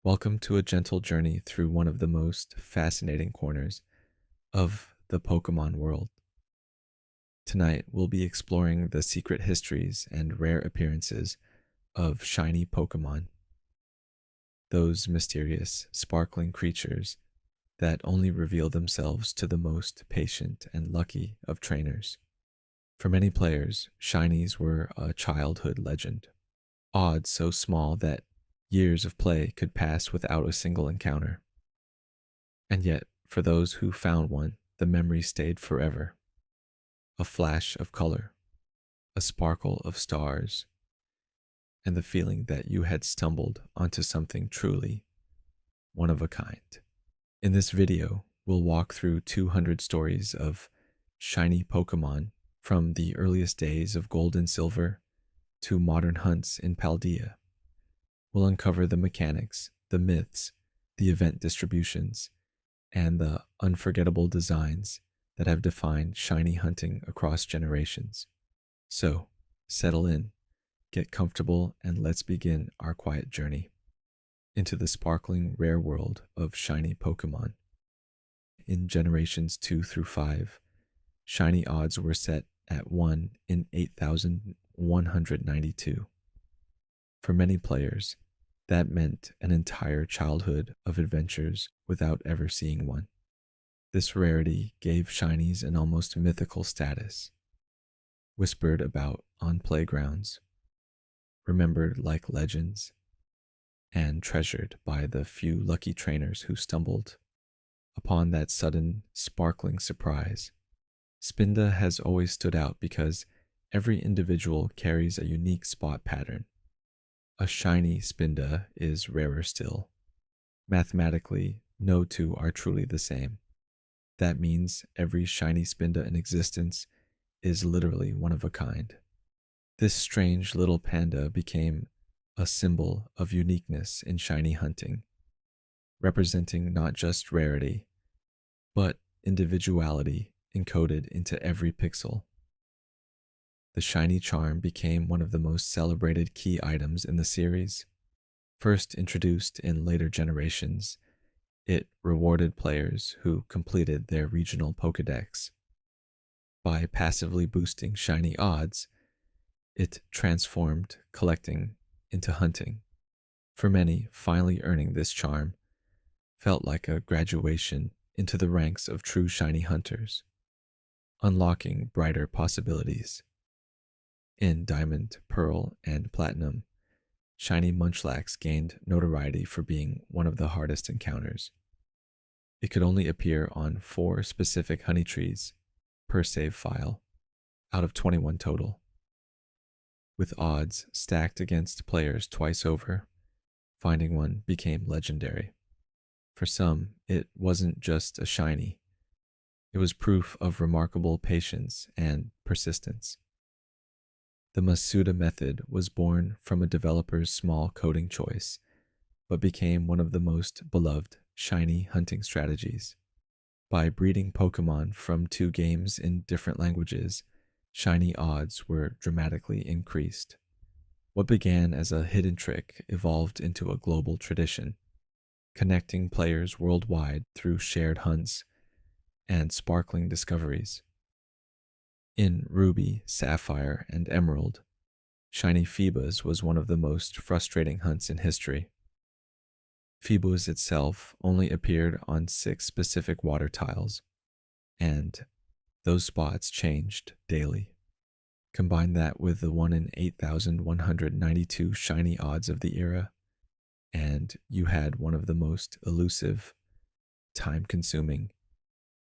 Welcome to a gentle journey through one of the most fascinating corners of the Pokemon world. Tonight, we'll be exploring the secret histories and rare appearances of shiny Pokemon, those mysterious, sparkling creatures that only reveal themselves to the most patient and lucky of trainers. For many players, shinies were a childhood legend, odds so small that years of play could pass without a single encounter. And yet, for those who found one, the memory stayed forever. A flash of color, a sparkle of stars, and the feeling that you had stumbled onto something truly one of a kind. In this video, we'll walk through 200 stories of shiny Pokemon from the earliest days of gold and silver to modern hunts in Paldea. We'll uncover the mechanics, the myths, the event distributions, and the unforgettable designs that have defined shiny hunting across generations. So, settle in, get comfortable, and let's begin our quiet journey into the sparkling, rare world of shiny Pokemon. In generations 2 through 5, shiny odds were set at 1 in 8,192. For many players, that meant an entire childhood of adventures without ever seeing one. This rarity gave shinies an almost mythical status, whispered about on playgrounds, remembered like legends, and treasured by the few lucky trainers who stumbled upon that sudden, sparkling surprise. Spinda has always stood out because every individual carries a unique spot pattern. A shiny Spinda is rarer still. Mathematically, no two are truly the same. That means every shiny Spinda in existence is literally one of a kind. This strange little panda became a symbol of uniqueness in shiny hunting, representing not just rarity, but individuality encoded into every pixel. The shiny charm became one of the most celebrated key items in the series. First introduced in later generations, it rewarded players who completed their regional Pokédex. By passively boosting shiny odds, it transformed collecting into hunting. For many, finally earning this charm felt like a graduation into the ranks of true shiny hunters, unlocking brighter possibilities. In Diamond, Pearl, and Platinum, shiny Munchlax gained notoriety for being one of the hardest encounters. It could only appear on 4 specific honey trees per save file, out of 21 total, with odds stacked against players twice over. Finding one became legendary. For some, it wasn't just a shiny. It was proof of remarkable patience and persistence. The Masuda method was born from a developer's small coding choice, but became one of the most beloved shiny hunting strategies. By breeding Pokemon from 2 games in different languages, shiny odds were dramatically increased. What began as a hidden trick evolved into a global tradition, connecting players worldwide through shared hunts and sparkling discoveries. In Ruby, Sapphire, and Emerald, shiny Phoebus was one of the most frustrating hunts in history. Phoebus itself only appeared on 6 specific water tiles, and those spots changed daily. Combine that with the 1 in 8,192 shiny odds of the era, and you had one of the most elusive, time-consuming,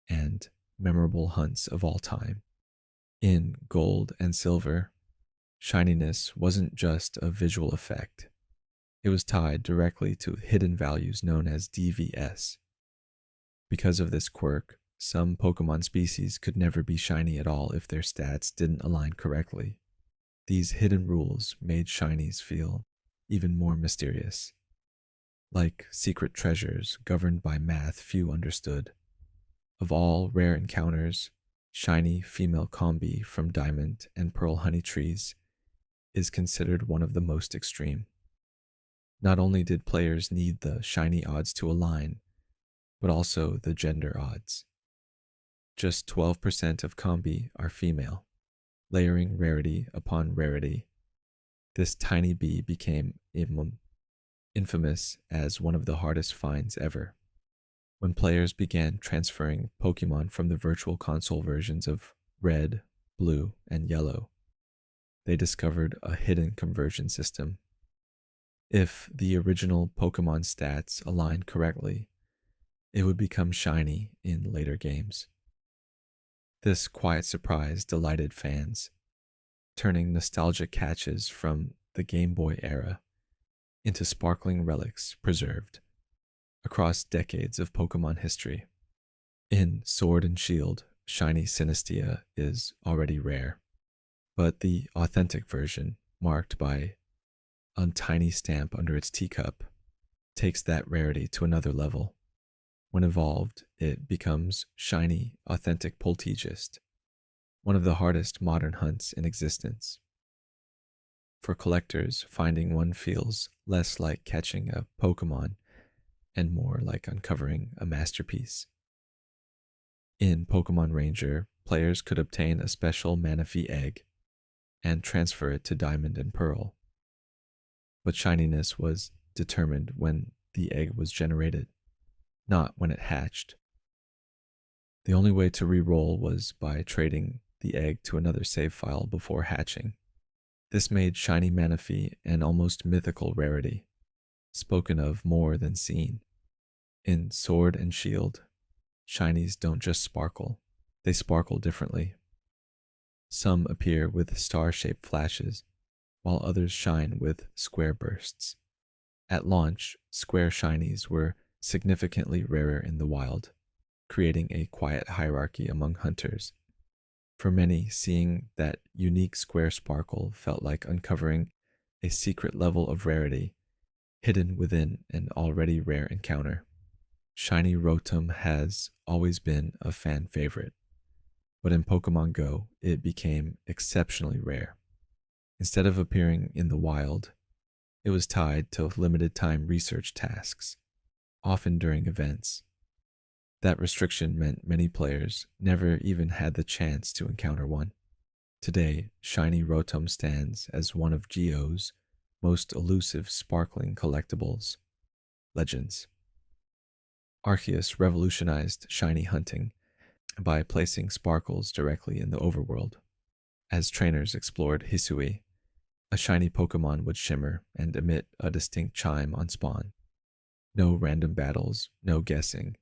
and memorable hunts of all time. In Gold and Silver, shininess wasn't just a visual effect. It was tied directly to hidden values known as DVS. Because of this quirk, some Pokemon species could never be shiny at all if their stats didn't align correctly. These hidden rules made shinies feel even more mysterious, like secret treasures governed by math few understood. Of all rare encounters, shiny female combi from Diamond and Pearl honey trees is considered one of the most extreme. Not only did players need the shiny odds to align, but also the gender odds. Just 12% of combi are female, layering rarity upon rarity. This tiny bee became infamous as one of the hardest finds ever. When players began transferring Pokemon from the Virtual Console versions of Red, Blue, and Yellow, they discovered a hidden conversion system. If the original Pokemon stats aligned correctly, it would become shiny in later games. This quiet surprise delighted fans, turning nostalgic catches from the Game Boy era into sparkling relics preserved across decades of Pokemon history. In Sword and Shield, shiny Synestia is already rare, but the authentic version, marked by a tiny stamp under its teacup, takes that rarity to another level. When evolved, it becomes shiny, authentic Poltegeist, one of the hardest modern hunts in existence. For collectors, finding one feels less like catching a Pokemon and more like uncovering a masterpiece. In Pokemon Ranger, players could obtain a special Manaphy egg and transfer it to Diamond and Pearl. But shininess was determined when the egg was generated, not when it hatched. The only way to re-roll was by trading the egg to another save file before hatching. This made shiny Manaphy an almost mythical rarity, spoken of more than seen. In Sword and Shield, shinies don't just sparkle, they sparkle differently. Some appear with star-shaped flashes, while others shine with square bursts. At launch, square shinies were significantly rarer in the wild, creating a quiet hierarchy among hunters. For many, seeing that unique square sparkle felt like uncovering a secret level of rarity hidden within an already rare encounter. Shiny Rotom has always been a fan favorite, but in Pokemon Go, it became exceptionally rare. Instead of appearing in the wild, it was tied to limited time research tasks, often during events. That restriction meant many players never even had the chance to encounter one. Today, Shiny Rotom stands as one of Geo's most elusive sparkling collectibles. Legends. Arceus revolutionized shiny hunting by placing sparkles directly in the overworld. As trainers explored Hisui, a shiny Pokemon would shimmer and emit a distinct chime on spawn. No random battles, no guessing,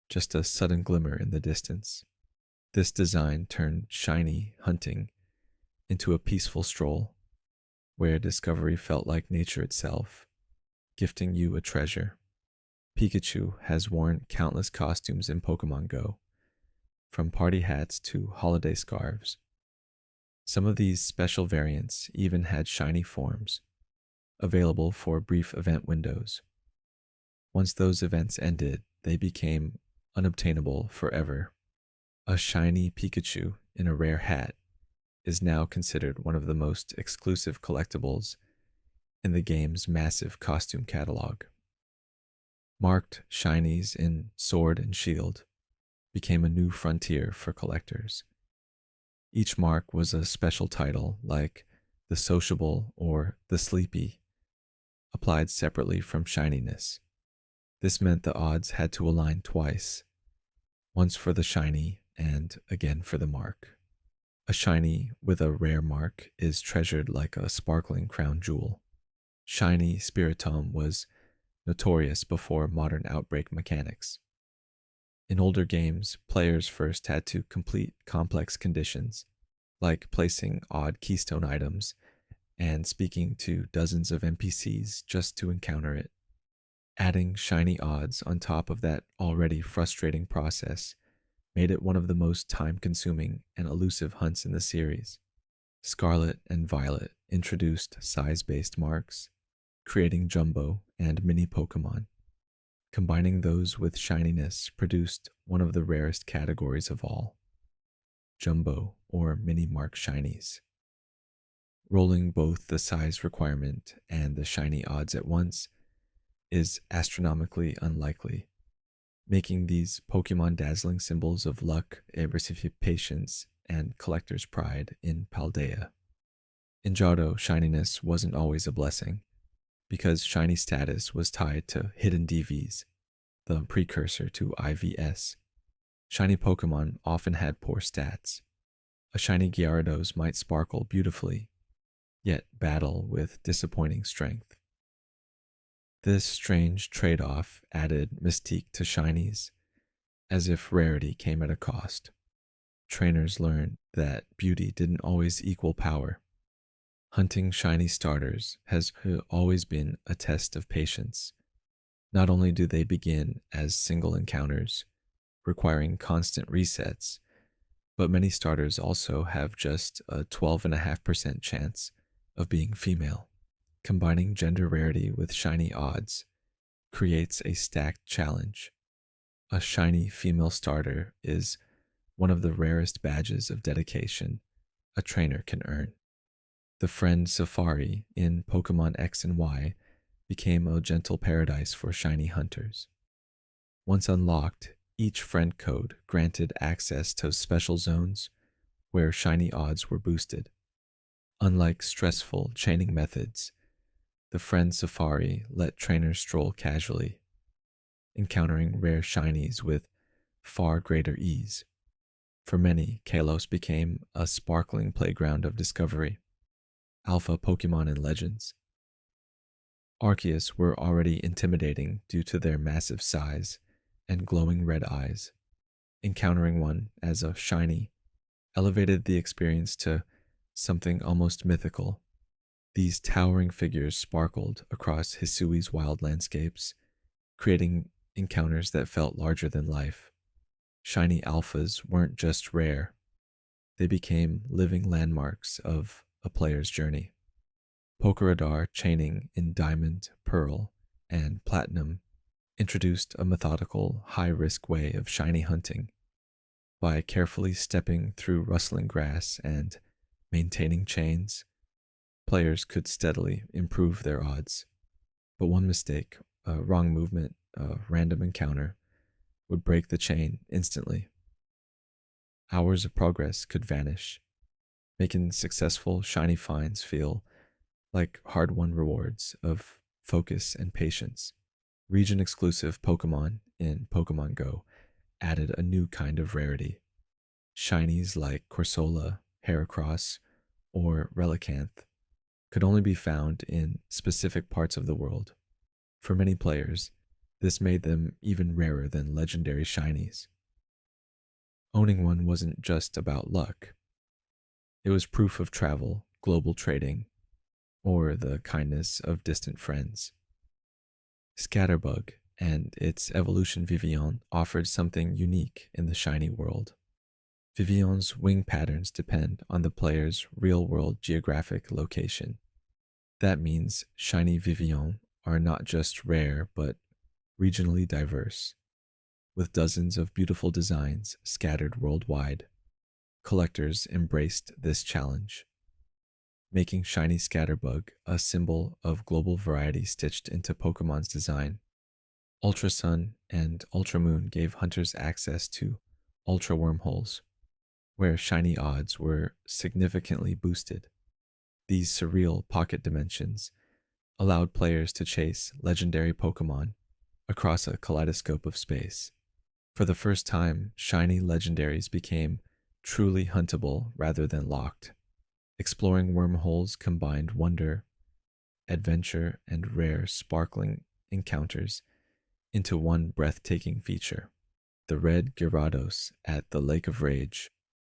just a sudden glimmer in the distance. This design turned shiny hunting into a peaceful stroll, where discovery felt like nature itself, gifting you a treasure. Pikachu has worn countless costumes in Pokemon Go, from party hats to holiday scarves. Some of these special variants even had shiny forms, available for brief event windows. Once those events ended, they became unobtainable forever. A shiny Pikachu in a rare hat is now considered one of the most exclusive collectibles in the game's massive costume catalog. Marked shinies in Sword and Shield became a new frontier for collectors. Each mark was a special title like the Sociable or the Sleepy, applied separately from shininess. This meant the odds had to align twice, once for the shiny and again for the mark. A shiny with a rare mark is treasured like a sparkling crown jewel. Shiny Spiritomb was notorious before modern outbreak mechanics. In older games, players first had to complete complex conditions, like placing odd keystone items and speaking to dozens of NPCs just to encounter it. Adding shiny odds on top of that already frustrating process made it one of the most time-consuming and elusive hunts in the series. Scarlet and Violet introduced size-based marks, creating Jumbo and Mini Pokemon. Combining those with shininess produced one of the rarest categories of all, Jumbo or Mini Mark Shinies. Rolling both the size requirement and the shiny odds at once is astronomically unlikely, making these Pokemon dazzling symbols of luck, elusive patience, and collector's pride in Paldea. In Johto, shininess wasn't always a blessing, because shiny status was tied to hidden DVs, the precursor to IVS. Shiny Pokemon often had poor stats. A shiny Gyarados might sparkle beautifully, yet battle with disappointing strength. This strange trade off added mystique to shinies, as if rarity came at a cost. Trainers learned that beauty didn't always equal power. Hunting shiny starters has always been a test of patience. Not only do they begin as single encounters, requiring constant resets, but many starters also have just a 12.5% chance of being female. Combining gender rarity with shiny odds creates a stacked challenge. A shiny female starter is one of the rarest badges of dedication a trainer can earn. The friend Safari in Pokemon X and Y became a gentle paradise for shiny hunters. Once unlocked, each friend code granted access to special zones where shiny odds were boosted. Unlike stressful chaining methods, the friend Safari let trainers stroll casually, encountering rare shinies with far greater ease. For many, Kalos became a sparkling playground of discovery. Alpha Pokemon and Legends. Arceus were already intimidating due to their massive size and glowing red eyes. Encountering one as a shiny elevated the experience to something almost mythical. These towering figures sparkled across Hisui's wild landscapes, creating encounters that felt larger than life. Shiny alphas weren't just rare, they became living landmarks of a player's journey. Pokeradar chaining in Diamond, Pearl, and Platinum introduced a methodical, high-risk way of shiny hunting. By carefully stepping through rustling grass and maintaining chains, players could steadily improve their odds. But one mistake, a wrong movement, a random encounter, would break the chain instantly. Hours of progress could vanish, making successful shiny finds feel like hard-won rewards of focus and patience. Region-exclusive Pokemon in Pokemon Go added a new kind of rarity. Shinies like Corsola, Heracross, or Relicanth could only be found in specific parts of the world. For many players, this made them even rarer than legendary shinies. Owning one wasn't just about luck. It was proof of travel, global trading, or the kindness of distant friends. Scatterbug and its evolution Vivillon offered something unique in the shiny world. Vivillon's wing patterns depend on the player's real-world geographic location. That means shiny Vivillon are not just rare but regionally diverse, with dozens of beautiful designs scattered worldwide. Collectors embraced this challenge, making shiny Scatterbug a symbol of global variety stitched into Pokemon's design. Ultra Sun and Ultra Moon gave hunters access to Ultra Wormholes, where shiny odds were significantly boosted. These surreal pocket dimensions allowed players to chase legendary Pokemon across a kaleidoscope of space. For the first time, shiny legendaries became truly huntable rather than locked. Exploring wormholes combined wonder, adventure, and rare, sparkling encounters into one breathtaking feature. The red Gyarados at the Lake of Rage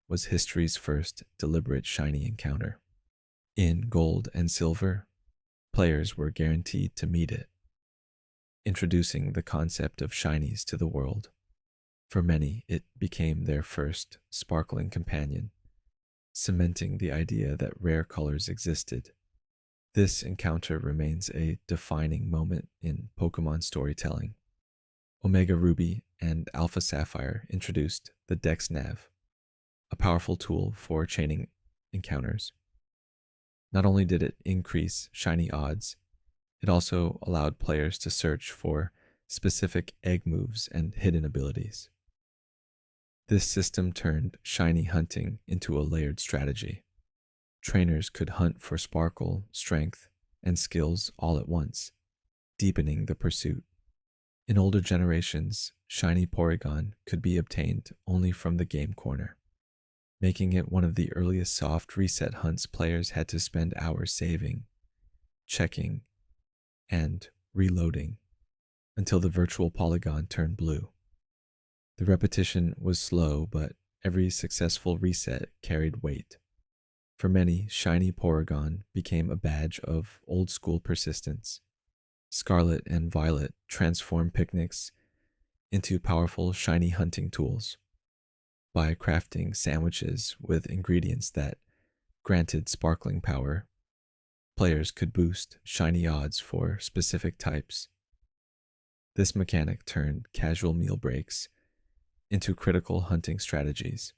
was history's first deliberate shiny encounter. In Gold and Silver, players were guaranteed to meet it, introducing the concept of shinies to the world. For many, it became their first sparkling companion, cementing the idea that rare colors existed. This encounter remains a defining moment in Pokemon storytelling. Omega Ruby and Alpha Sapphire introduced the Dex Nav, a powerful tool for chaining encounters. Not only did it increase shiny odds, it also allowed players to search for specific egg moves and hidden abilities. This system turned shiny hunting into a layered strategy. Trainers could hunt for sparkle, strength, and skills all at once, deepening the pursuit. In older generations, shiny Porygon could be obtained only from the game corner, making it one of the earliest soft reset hunts players had to spend hours saving, checking, and reloading until the virtual polygon turned blue. The repetition was slow, but every successful reset carried weight. For many, shiny Porygon became a badge of old school persistence. Scarlet and Violet transformed picnics into powerful shiny hunting tools by crafting sandwiches with ingredients that granted sparkling power. Players could boost shiny odds for specific types. This mechanic turned casual meal breaks into critical hunting strategies.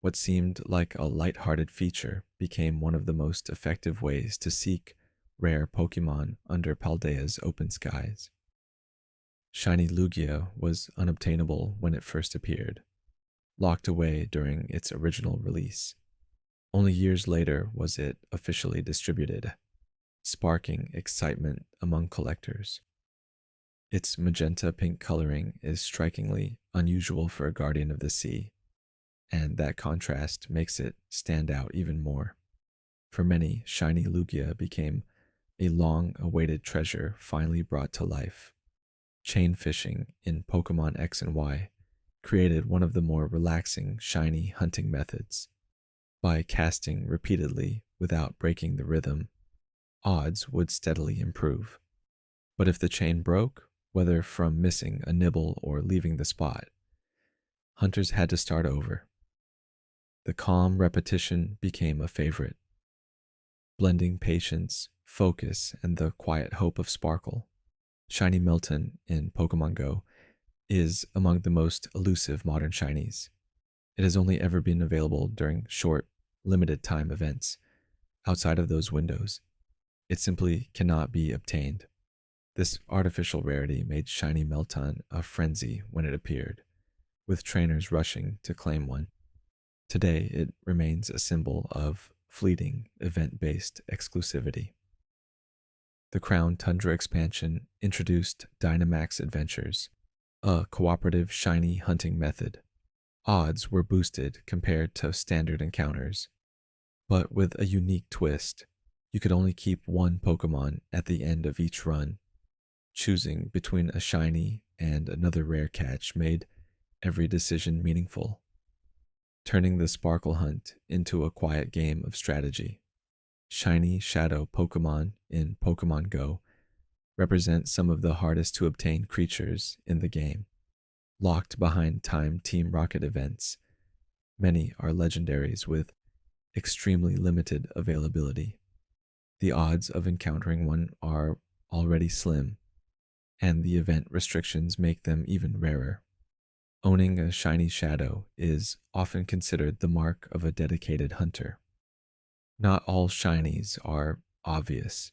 What seemed like a light-hearted feature became one of the most effective ways to seek rare Pokémon under Paldea's open skies. Shiny Lugia was unobtainable when it first appeared, locked away during its original release. Only years later was it officially distributed, sparking excitement among collectors. Its magenta pink coloring is strikingly unusual for a Guardian of the Sea, and that contrast makes it stand out even more. For many, shiny Lugia became a long-awaited treasure finally brought to life. Chain fishing in Pokemon X and Y created one of the more relaxing shiny hunting methods. By casting repeatedly without breaking the rhythm, odds would steadily improve. But if the chain broke, whether from missing a nibble or leaving the spot, hunters had to start over. The calm repetition became a favorite, blending patience, focus, and the quiet hope of sparkle. Shiny Milton in Pokemon Go is among the most elusive modern shinies. It has only ever been available during short, limited time events. Outside of those windows, it simply cannot be obtained. This artificial rarity made shiny Melton a frenzy when it appeared, with trainers rushing to claim one. Today, it remains a symbol of fleeting, event-based exclusivity. The Crown Tundra expansion introduced Dynamax Adventures, a cooperative shiny hunting method. Odds were boosted compared to standard encounters, but with a unique twist. You could only keep one Pokemon at the end of each run. Choosing between a shiny and another rare catch made every decision meaningful, turning the sparkle hunt into a quiet game of strategy. Shiny shadow Pokemon in Pokemon Go represent some of the hardest to obtain creatures in the game. Locked behind timed Team Rocket events, many are legendaries with extremely limited availability. The odds of encountering one are already slim, and the event restrictions make them even rarer. Owning a shiny shadow is often considered the mark of a dedicated hunter. Not all shinies are obvious.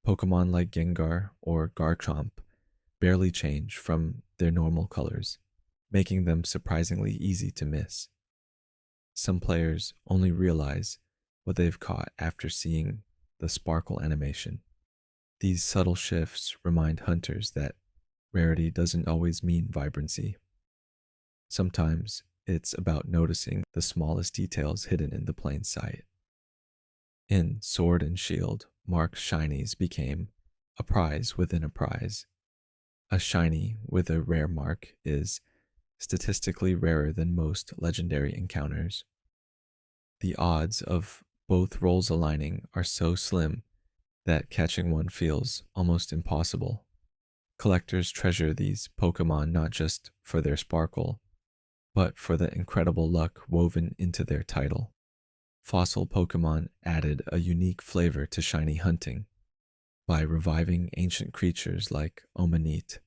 Pokemon like Gengar or Garchomp barely change from their normal colors, making them surprisingly easy to miss. Some players only realize what they've caught after seeing the sparkle animation. These subtle shifts remind hunters that rarity doesn't always mean vibrancy. Sometimes it's about noticing the smallest details hidden in the plain sight. In Sword and Shield, marked shinies became a prize within a prize. A shiny with a rare mark is statistically rarer than most legendary encounters. The odds of both roles aligning are so slim that catching one feels almost impossible. Collectors treasure these Pokemon not just for their sparkle, but for the incredible luck woven into their title. Fossil Pokemon added a unique flavor to shiny hunting by reviving ancient creatures like Omanite,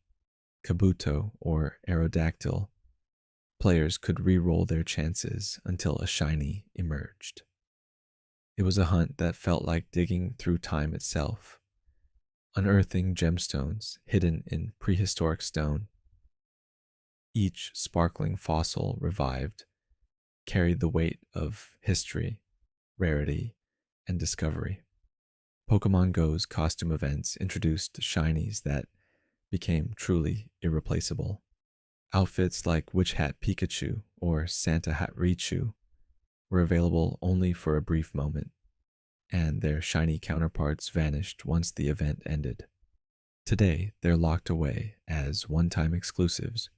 Kabuto, or Aerodactyl. Players could re-roll their chances until a shiny emerged. It was a hunt that felt like digging through time itself, unearthing gemstones hidden in prehistoric stone. Each sparkling fossil revived carried the weight of history, rarity, and discovery. Pokemon Go's costume events introduced shinies that became truly irreplaceable. Outfits like Witch Hat Pikachu or Santa Hat Richu were available only for a brief moment, and their shiny counterparts vanished once the event ended. Today, they're locked away as one time exclusives.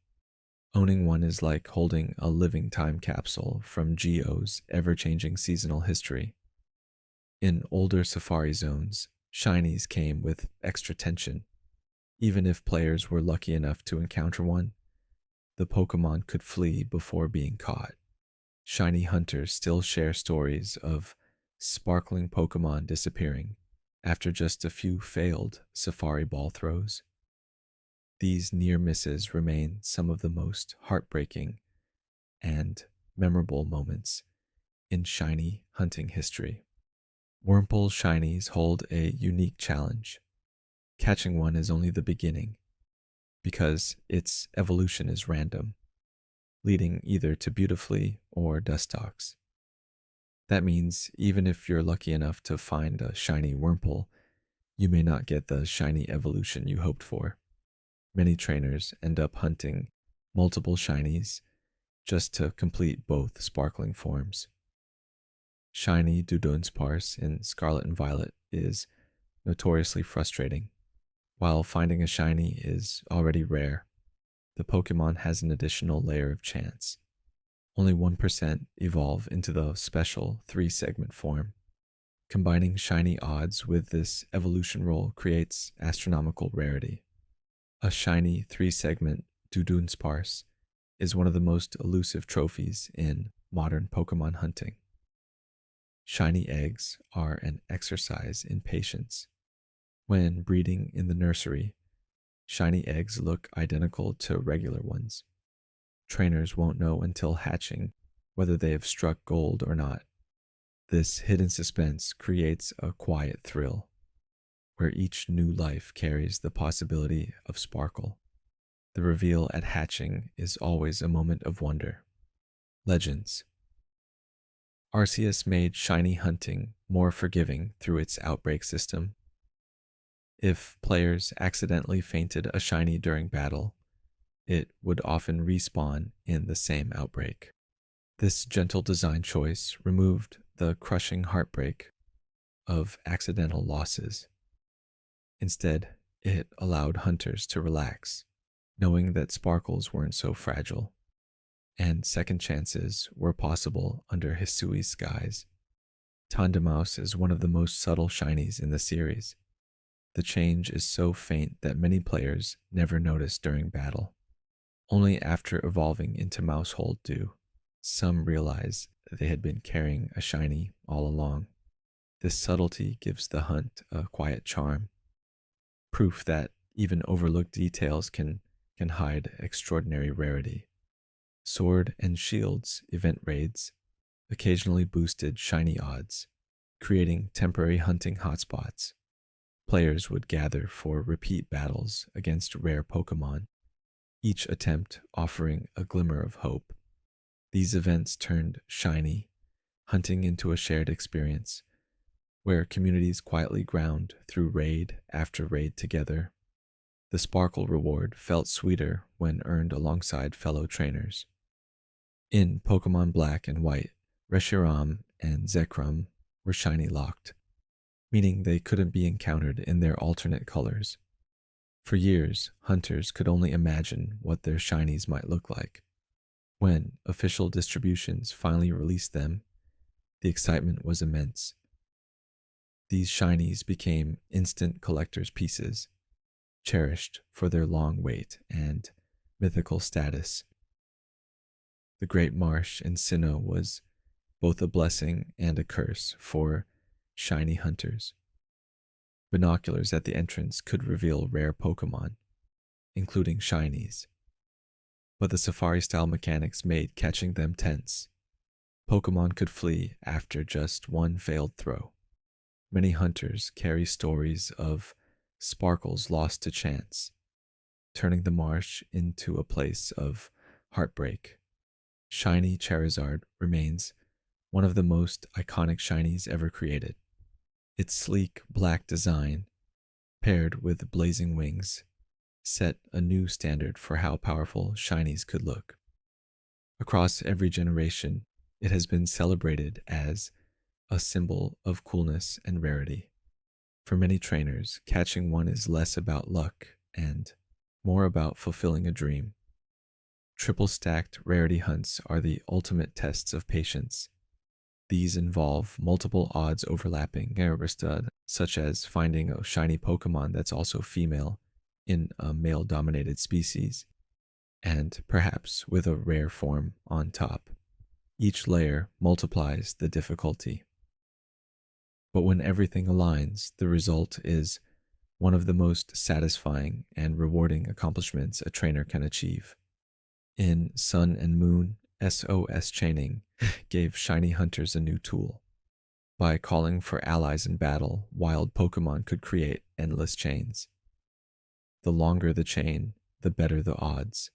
Owning one is like holding a living time capsule from Geo's ever changing seasonal history. In older safari zones, shinies came with extra tension. Even if players were lucky enough to encounter one, the Pokemon could flee before being caught. Shiny hunters still share stories of sparkling Pokemon disappearing after just a few failed safari ball throws. These near misses remain some of the most heartbreaking and memorable moments in shiny hunting history. Wurmple shinies hold a unique challenge. Catching one is only the beginning, because its evolution is random, leading either to beautifully or Dustox. That means even if you're lucky enough to find a shiny Wurmple, you may not get the shiny evolution you hoped for. Many trainers end up hunting multiple shinies just to complete both sparkling forms. Shiny Dudunsparce in Scarlet and Violet is notoriously frustrating. While finding a shiny is already rare, the Pokemon has an additional layer of chance. Only 1% evolve into the special 3-segment form. Combining shiny odds with this evolution roll creates astronomical rarity. A shiny 3-segment Dudunsparce is one of the most elusive trophies in modern Pokemon hunting. Shiny eggs are an exercise in patience. When breeding in the nursery, shiny eggs look identical to regular ones. Trainers won't know until hatching whether they have struck gold or not. This hidden suspense creates a quiet thrill, where each new life carries the possibility of sparkle. The reveal at hatching is always a moment of wonder. Legends. Arceus made shiny hunting more forgiving through its outbreak system. If players accidentally fainted a shiny during battle, it would often respawn in the same outbreak. This gentle design choice removed the crushing heartbreak of accidental losses. Instead, it allowed hunters to relax, knowing that sparkles weren't so fragile, and second chances were possible under Hisui's skies. Tandemaus is one of the most subtle shinies in the series. The change is so faint that many players never notice during battle. Only after evolving into Mousehold do some realize they had been carrying a shiny all along. This subtlety gives the hunt a quiet charm, proof that even overlooked details can hide extraordinary rarity. Sword and Shield's event raids occasionally boosted shiny odds, creating temporary hunting hotspots. Players would gather for repeat battles against rare Pokemon, each attempt offering a glimmer of hope. These events turned shiny hunting into a shared experience, where communities quietly ground through raid after raid together. The sparkle reward felt sweeter when earned alongside fellow trainers. In Pokemon Black and White, Reshiram and Zekrom were shiny locked, meaning they couldn't be encountered in their alternate colors. For years, hunters could only imagine what their shinies might look like. When official distributions finally released them, the excitement was immense. These shinies became instant collector's pieces, cherished for their long wait and mythical status. The Great Marsh in Sinnoh was both a blessing and a curse for shiny hunters. Binoculars at the entrance could reveal rare Pokemon, including shinies, but the safari-style mechanics made catching them tense. Pokemon could flee after just one failed throw. Many hunters carry stories of sparkles lost to chance, turning the marsh into a place of heartbreak. Shiny Charizard remains one of the most iconic shinies ever created. Its sleek black design, paired with blazing wings, set a new standard for how powerful shinies could look. Across every generation, it has been celebrated as a symbol of coolness and rarity. For many trainers, catching one is less about luck and more about fulfilling a dream. Triple stacked rarity hunts are the ultimate tests of patience. These involve multiple odds overlapping, Rarest, such as finding a shiny Pokemon that's also female in a male dominated species, and perhaps with a rare form on top. Each layer multiplies the difficulty. But when everything aligns, the result is one of the most satisfying and rewarding accomplishments a trainer can achieve. In Sun and Moon, SOS chaining gave shiny hunters a new tool. By calling for allies in battle, wild Pokemon could create endless chains. The longer the chain, the better the odds,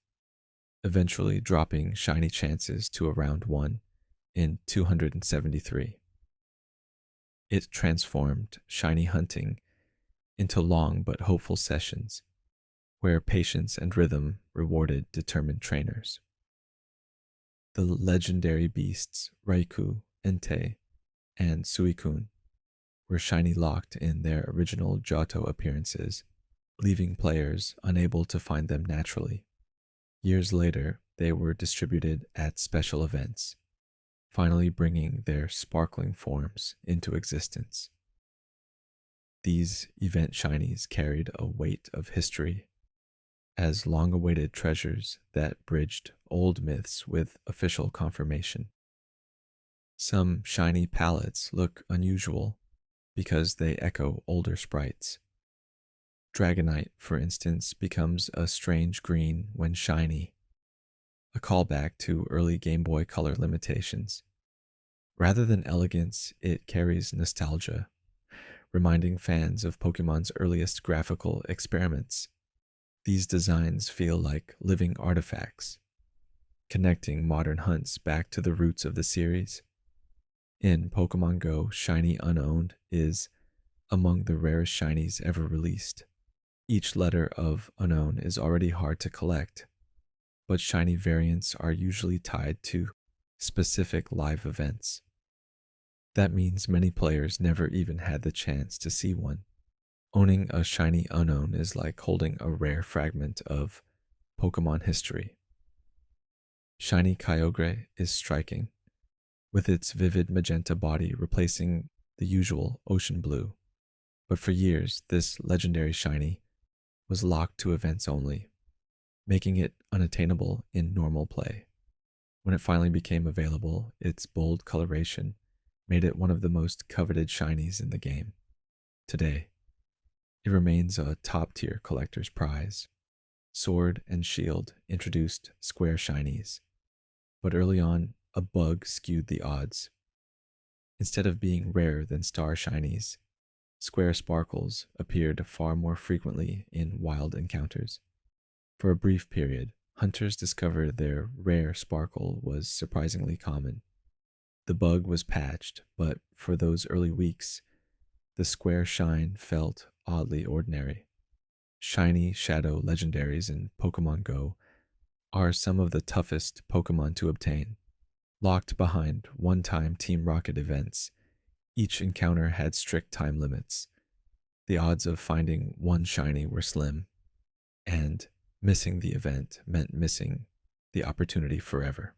eventually dropping shiny chances to around 1 in 273. It transformed shiny hunting into long but hopeful sessions where patience and rhythm rewarded determined trainers. The legendary beasts Raikou, Entei, and Suicune were shiny locked in their original Johto appearances, leaving players unable to find them naturally. Years later, they were distributed at special events, finally bringing their sparkling forms into existence. These event shinies carried a weight of history as long-awaited treasures that bridged old myths with official confirmation. Some shiny palettes look unusual because they echo older sprites. Dragonite, for instance, becomes a strange green when shiny, a callback to early Game Boy Color limitations. Rather than elegance, it carries nostalgia, reminding fans of Pokemon's earliest graphical experiments. These designs feel like living artifacts, connecting modern hunts back to the roots of the series. In Pokemon Go, Shiny Unowned is among the rarest shinies ever released. Each letter of Unknown is already hard to collect, but shiny variants are usually tied to specific live events. That means many players never even had the chance to see one. Owning a shiny Unknown is like holding a rare fragment of Pokemon history. Shiny Kyogre is striking, with its vivid magenta body replacing the usual ocean blue. But for years, this legendary shiny was locked to events only, making it unattainable in normal play. When it finally became available, its bold coloration made it one of the most coveted shinies in the game. Today, it remains a top-tier collector's prize. Sword and Shield introduced square shinies, but early on, a bug skewed the odds. Instead of being rarer than star shinies, square sparkles appeared far more frequently in wild encounters. For a brief period, hunters discovered their rare sparkle was surprisingly common. The bug was patched, but for those early weeks, the square shine felt oddly ordinary. Shiny Shadow legendaries in Pokemon Go are some of the toughest Pokemon to obtain. Locked behind one-time Team Rocket events, each encounter had strict time limits. The odds of finding one shiny were slim, and missing the event meant missing the opportunity forever.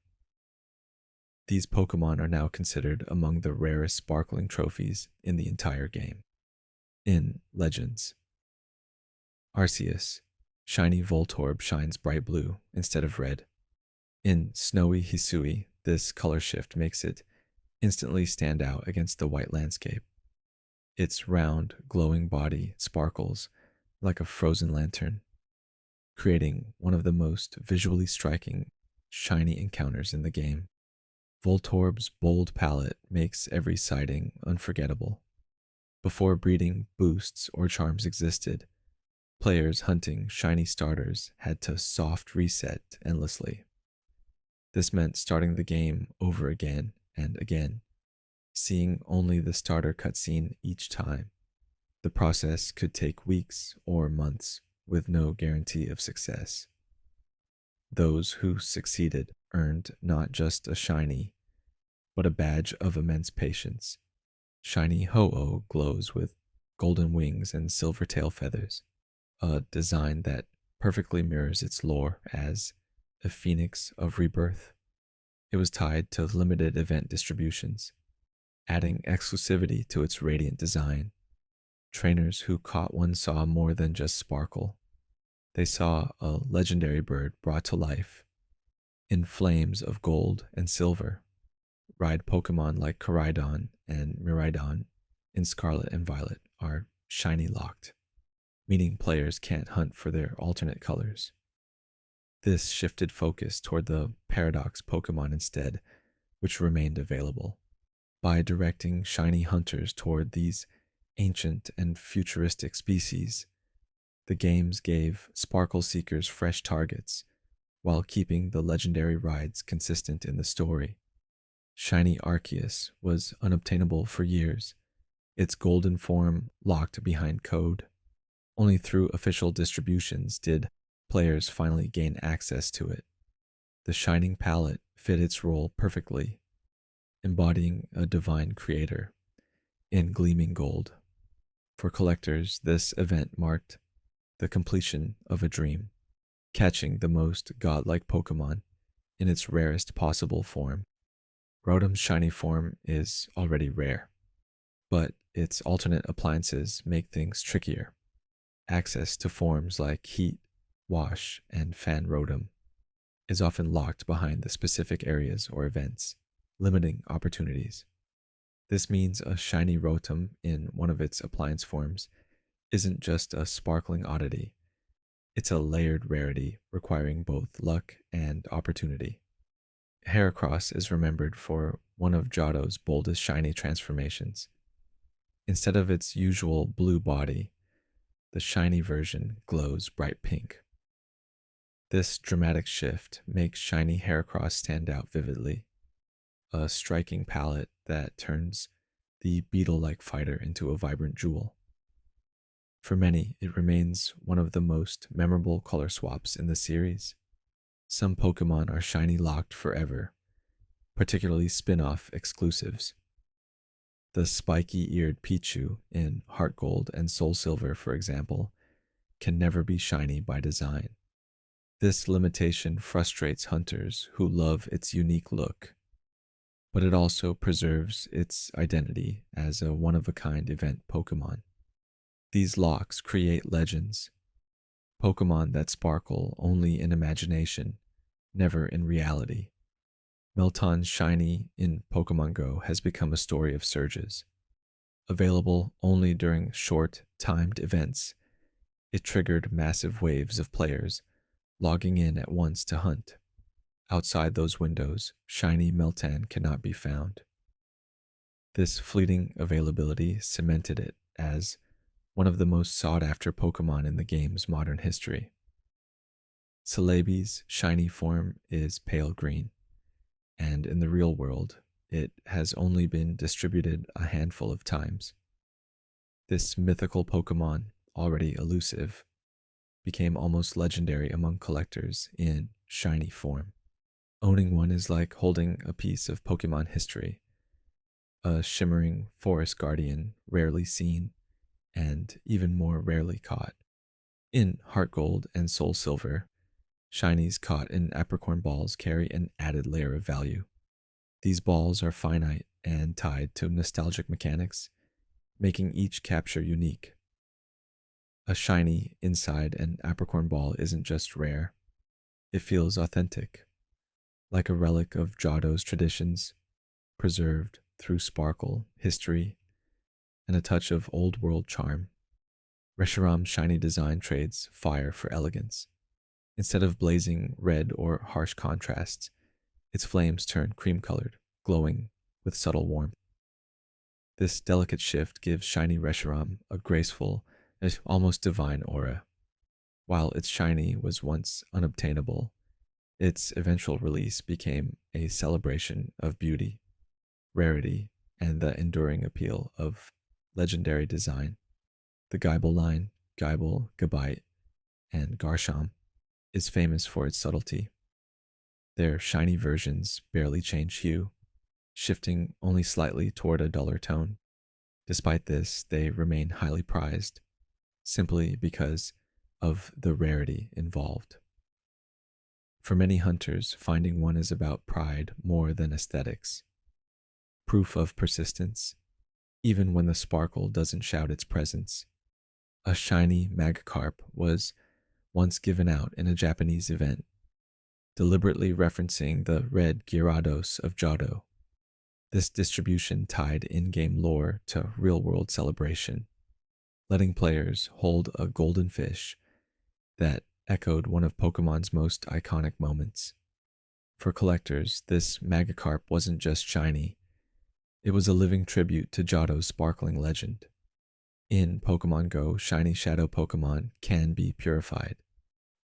These Pokemon are now considered among the rarest sparkling trophies in the entire game. In Legends, Arceus, shiny Voltorb shines bright blue instead of red. In Snowy Hisui, this color shift makes it instantly stand out against the white landscape. Its round, glowing body sparkles like a frozen lantern, creating one of the most visually striking, shiny encounters in the game. Voltorb's bold palette makes every sighting unforgettable. Before breeding boosts or charms existed, players hunting shiny starters had to soft reset endlessly. This meant starting the game over again and again, seeing only the starter cutscene each time. The process could take weeks or months with no guarantee of success. Those who succeeded earned not just a shiny, but a badge of immense patience. Shiny Ho-Oh glows with golden wings and silver tail feathers, a design that perfectly mirrors its lore as a phoenix of rebirth. It was tied to limited event distributions, adding exclusivity to its radiant design. Trainers who caught one saw more than just sparkle. They saw a legendary bird brought to life in flames of gold and silver. Ride Pokemon like Koraidon and Miraidon in Scarlet and Violet are shiny locked, meaning players can't hunt for their alternate colors. This shifted focus toward the Paradox Pokemon instead, which remained available. By directing shiny hunters toward these ancient and futuristic species, the games gave sparkle seekers fresh targets while keeping the legendary rides consistent in the story. Shiny Arceus was unobtainable for years, its golden form locked behind code. Only through official distributions did players finally gain access to it. The shining palette fit its role perfectly, embodying a divine creator in gleaming gold. For collectors, this event marked the completion of a dream, catching the most godlike Pokemon in its rarest possible form. Rotom's shiny form is already rare, but its alternate appliances make things trickier. Access to forms like Heat, Wash, and Fan Rotom is often locked behind the specific areas or events, limiting opportunities. This means a shiny Rotom in one of its appliance forms isn't just a sparkling oddity, it's a layered rarity requiring both luck and opportunity. Heracross is remembered for one of Johto's boldest shiny transformations. Instead of its usual blue body, the shiny version glows bright pink. This dramatic shift makes shiny Heracross stand out vividly, a striking palette that turns the beetle-like fighter into a vibrant jewel. For many, it remains one of the most memorable color swaps in the series. Some Pokemon are shiny locked forever, particularly spin-off exclusives. The spiky-eared Pichu in Heart Gold and Soul Silver, for example, can never be shiny by design. This limitation frustrates hunters who love its unique look, but it also preserves its identity as a one-of-a-kind event Pokemon. These locks create legends, Pokemon that sparkle only in imagination, never in reality. Melton's shiny in Pokemon Go has become a story of surges. Available only during short, timed events, it triggered massive waves of players logging in at once to hunt. Outside those windows, shiny Meltan cannot be found. This fleeting availability cemented it as one of the most sought-after Pokemon in the game's modern history. Celebi's shiny form is pale green, and in the real world, it has only been distributed a handful of times. This mythical Pokemon, already elusive, became almost legendary among collectors in shiny form. Owning one is like holding a piece of Pokemon history, a shimmering forest guardian rarely seen and even more rarely caught. In Heart Gold and Soul Silver, shinies caught in apricorn balls carry an added layer of value. These balls are finite and tied to nostalgic mechanics, making each capture unique. A shiny inside an apricorn ball isn't just rare, it feels authentic, like a relic of Johto's traditions, preserved through sparkle, history, and a touch of old world charm. Reshiram's shiny design trades fire for elegance. Instead of blazing red or harsh contrasts, its flames turn cream colored, glowing with subtle warmth. This delicate shift gives shiny Reshiram a graceful, almost divine aura. While its shiny was once unobtainable, its eventual release became a celebration of beauty, rarity, and the enduring appeal of legendary design. The Geibel line, Geibel, Gabite, and Garsham, is famous for its subtlety. Their shiny versions barely change hue, shifting only slightly toward a duller tone. Despite this, they remain highly prized, simply because of the rarity involved. For many hunters, finding one is about pride more than aesthetics, proof of persistence, even when the sparkle doesn't shout its presence. A shiny Magikarp was once given out in a Japanese event, deliberately referencing the red Gyarados of Johto. This distribution tied in-game lore to real-world celebration, letting players hold a golden fish that echoed one of Pokemon's most iconic moments. For collectors, this Magikarp wasn't just shiny, it was a living tribute to Johto's sparkling legend. In Pokemon Go, shiny shadow Pokemon can be purified,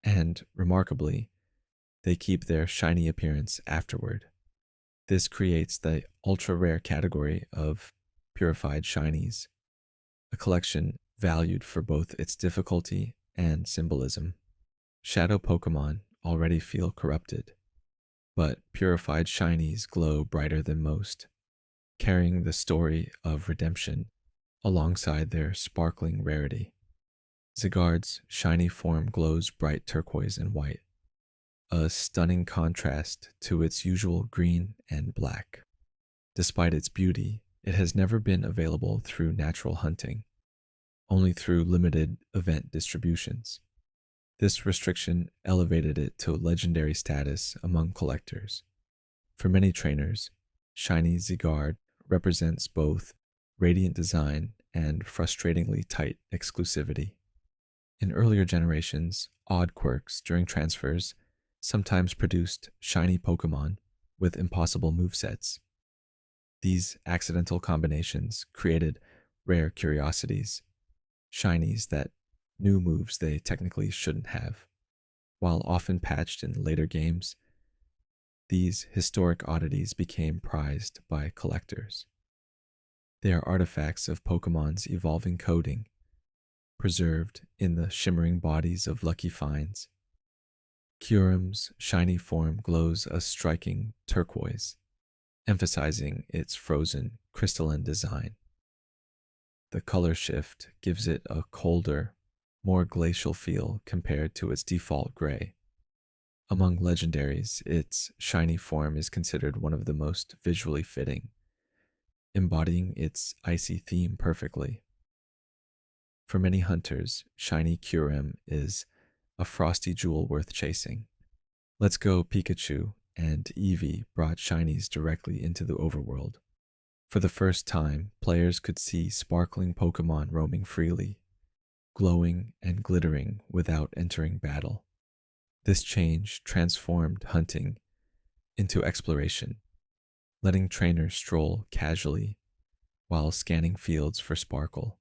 and remarkably, they keep their shiny appearance afterward. This creates the ultra-rare category of purified shinies, a collection valued for both its difficulty and symbolism. Shadow Pokemon already feel corrupted, but purified shinies glow brighter than most, carrying the story of redemption alongside their sparkling rarity. Zygarde's shiny form glows bright turquoise and white, a stunning contrast to its usual green and black. Despite its beauty, it has never been available through natural hunting, only through limited event distributions. This restriction elevated it to legendary status among collectors. For many trainers, shiny Zygarde represents both radiant design and frustratingly tight exclusivity. In earlier generations, odd quirks during transfers sometimes produced shiny Pokemon with impossible movesets. These accidental combinations created rare curiosities, shinies that knew moves they technically shouldn't have. While often patched in later games, these historic oddities became prized by collectors. They are artifacts of Pokemon's evolving coding, preserved in the shimmering bodies of lucky finds. Kyurem's shiny form glows a striking turquoise, emphasizing its frozen, crystalline design. The color shift gives it a colder, more glacial feel compared to its default gray. Among legendaries, its shiny form is considered one of the most visually fitting, embodying its icy theme perfectly. For many hunters, shiny Kyurem is a frosty jewel worth chasing. Let's Go Pikachu and Eevee brought shinies directly into the overworld. For the first time, players could see sparkling Pokemon roaming freely, glowing and glittering without entering battle. This change transformed hunting into exploration, letting trainers stroll casually while scanning fields for sparkle.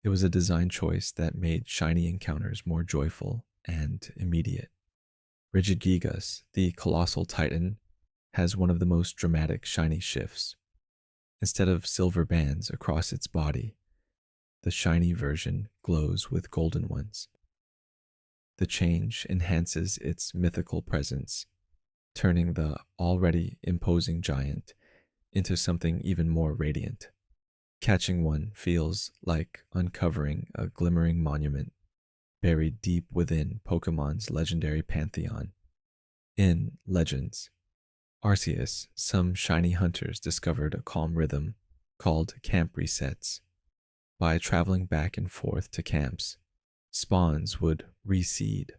It was a design choice that made shiny encounters more joyful and immediate. Regigigas, the colossal titan, has one of the most dramatic shiny shifts. Instead of silver bands across its body, the shiny version glows with golden ones. The change enhances its mythical presence, turning the already imposing giant into something even more radiant. Catching one feels like uncovering a glimmering monument buried deep within Pokemon's legendary pantheon. In Legends, Arceus, some shiny hunters discovered a calm rhythm called camp resets. By traveling back and forth to camps, spawns would reseed,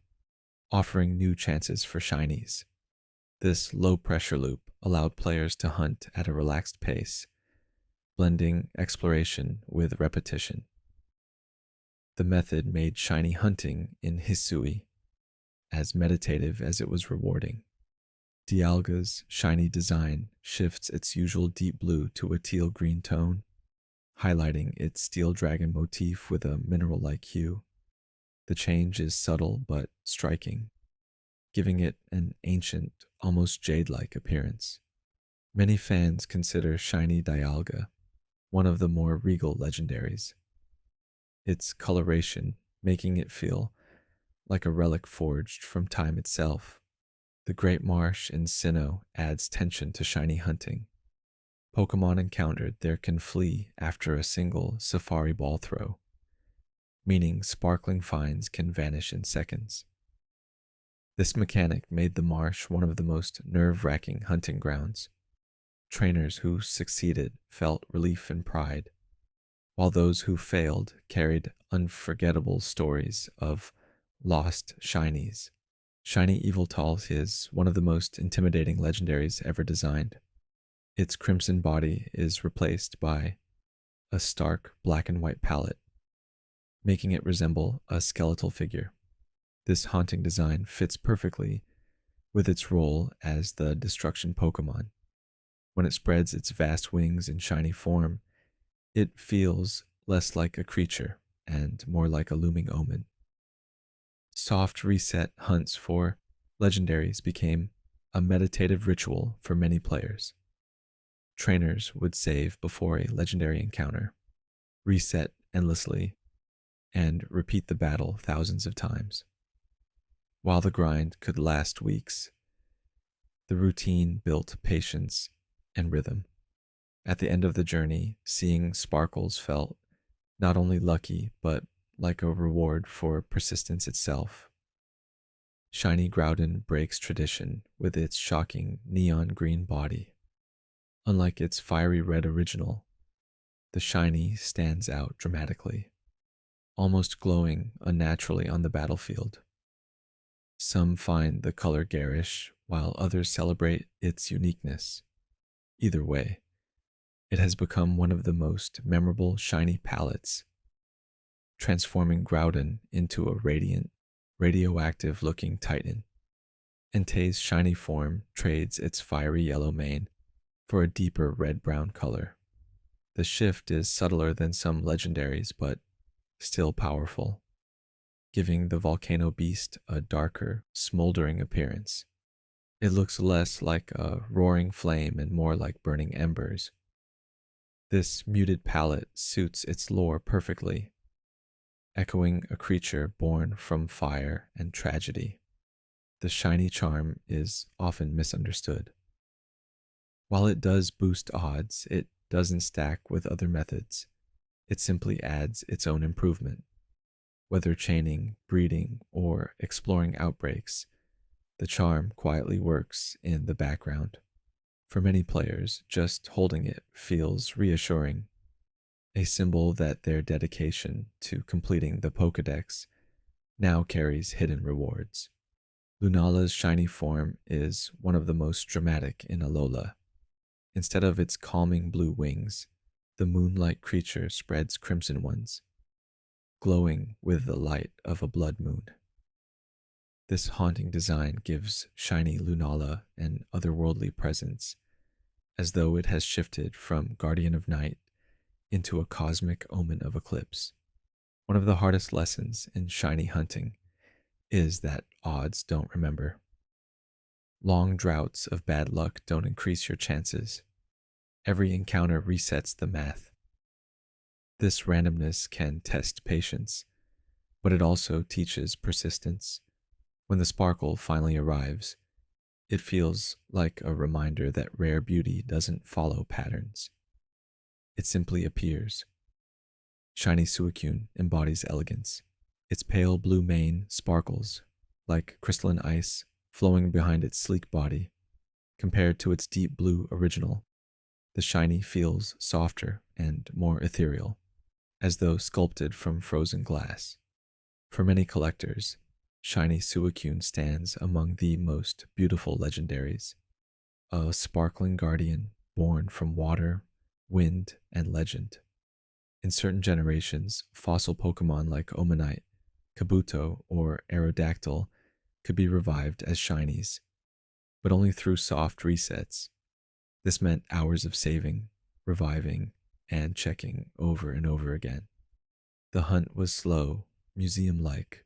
offering new chances for shinies. This low-pressure loop allowed players to hunt at a relaxed pace, blending exploration with repetition. The method made shiny hunting in Hisui as meditative as it was rewarding. Dialga's shiny design shifts its usual deep blue to a teal green tone, highlighting its steel dragon motif with a mineral like hue. The change is subtle but striking, giving it an ancient, almost jade like appearance. Many fans consider shiny Dialga one of the more regal legendaries, its coloration making it feel like a relic forged from time itself. The Great Marsh in Sinnoh adds tension to shiny hunting. Pokemon encountered there can flee after a single Safari Ball throw, meaning sparkling finds can vanish in seconds. This mechanic made the marsh one of the most nerve-wracking hunting grounds. Trainers who succeeded felt relief and pride, while those who failed carried unforgettable stories of lost shinies. Shiny Eviltal is one of the most intimidating legendaries ever designed. Its crimson body is replaced by a stark black and white palette, making it resemble a skeletal figure. This haunting design fits perfectly with its role as the destruction Pokemon. When it spreads its vast wings in shiny form, it feels less like a creature and more like a looming omen. Soft reset hunts for legendaries became a meditative ritual for many players. Trainers would save before a legendary encounter, reset endlessly, and repeat the battle thousands of times. While the grind could last weeks, the routine built patience and rhythm. At the end of the journey, seeing sparkles felt not only lucky, but like a reward for persistence itself. Shiny Groudon breaks tradition with its shocking neon green body. Unlike its fiery red original, the shiny stands out dramatically, almost glowing unnaturally on the battlefield. Some find the color garish, while others celebrate its uniqueness. Either way, it has become one of the most memorable shiny palettes, transforming Groudon into a radiant, radioactive looking titan. Entei's shiny form trades its fiery yellow mane for a deeper red-brown color. The shift is subtler than some legendaries, but still powerful, giving the volcano beast a darker, smoldering appearance. It looks less like a roaring flame and more like burning embers. This muted palette suits its lore perfectly, echoing a creature born from fire and tragedy. The shiny charm is often misunderstood. While it does boost odds, it doesn't stack with other methods. It simply adds its own improvement. Whether chaining, breeding, or exploring outbreaks, the charm quietly works in the background. For many players, just holding it feels reassuring, a symbol that their dedication to completing the Pokédex now carries hidden rewards. Lunala's shiny form is one of the most dramatic in Alola. Instead of its calming blue wings, the moonlight creature spreads crimson ones, glowing with the light of a blood moon. This haunting design gives shiny Lunala an otherworldly presence, as though it has shifted from guardian of night into a cosmic omen of eclipse. One of the hardest lessons in shiny hunting is that odds don't remember. Long droughts of bad luck don't increase your chances. Every encounter resets the math. This randomness can test patience, but it also teaches persistence. When the sparkle finally arrives, it feels like a reminder that rare beauty doesn't follow patterns. It simply appears. Shiny Suicune embodies elegance. Its pale blue mane sparkles like crystalline ice flowing behind its sleek body. Compared to its deep blue original, the shiny feels softer and more ethereal, as though sculpted from frozen glass. For many collectors, shiny Suicune stands among the most beautiful legendaries, a sparkling guardian born from water, wind, and legend. In certain generations, fossil Pokemon like Omanite, Kabuto, or Aerodactyl could be revived as shinies, but only through soft resets. This meant hours of saving, reviving, and checking over and over again. The hunt was slow, museum like,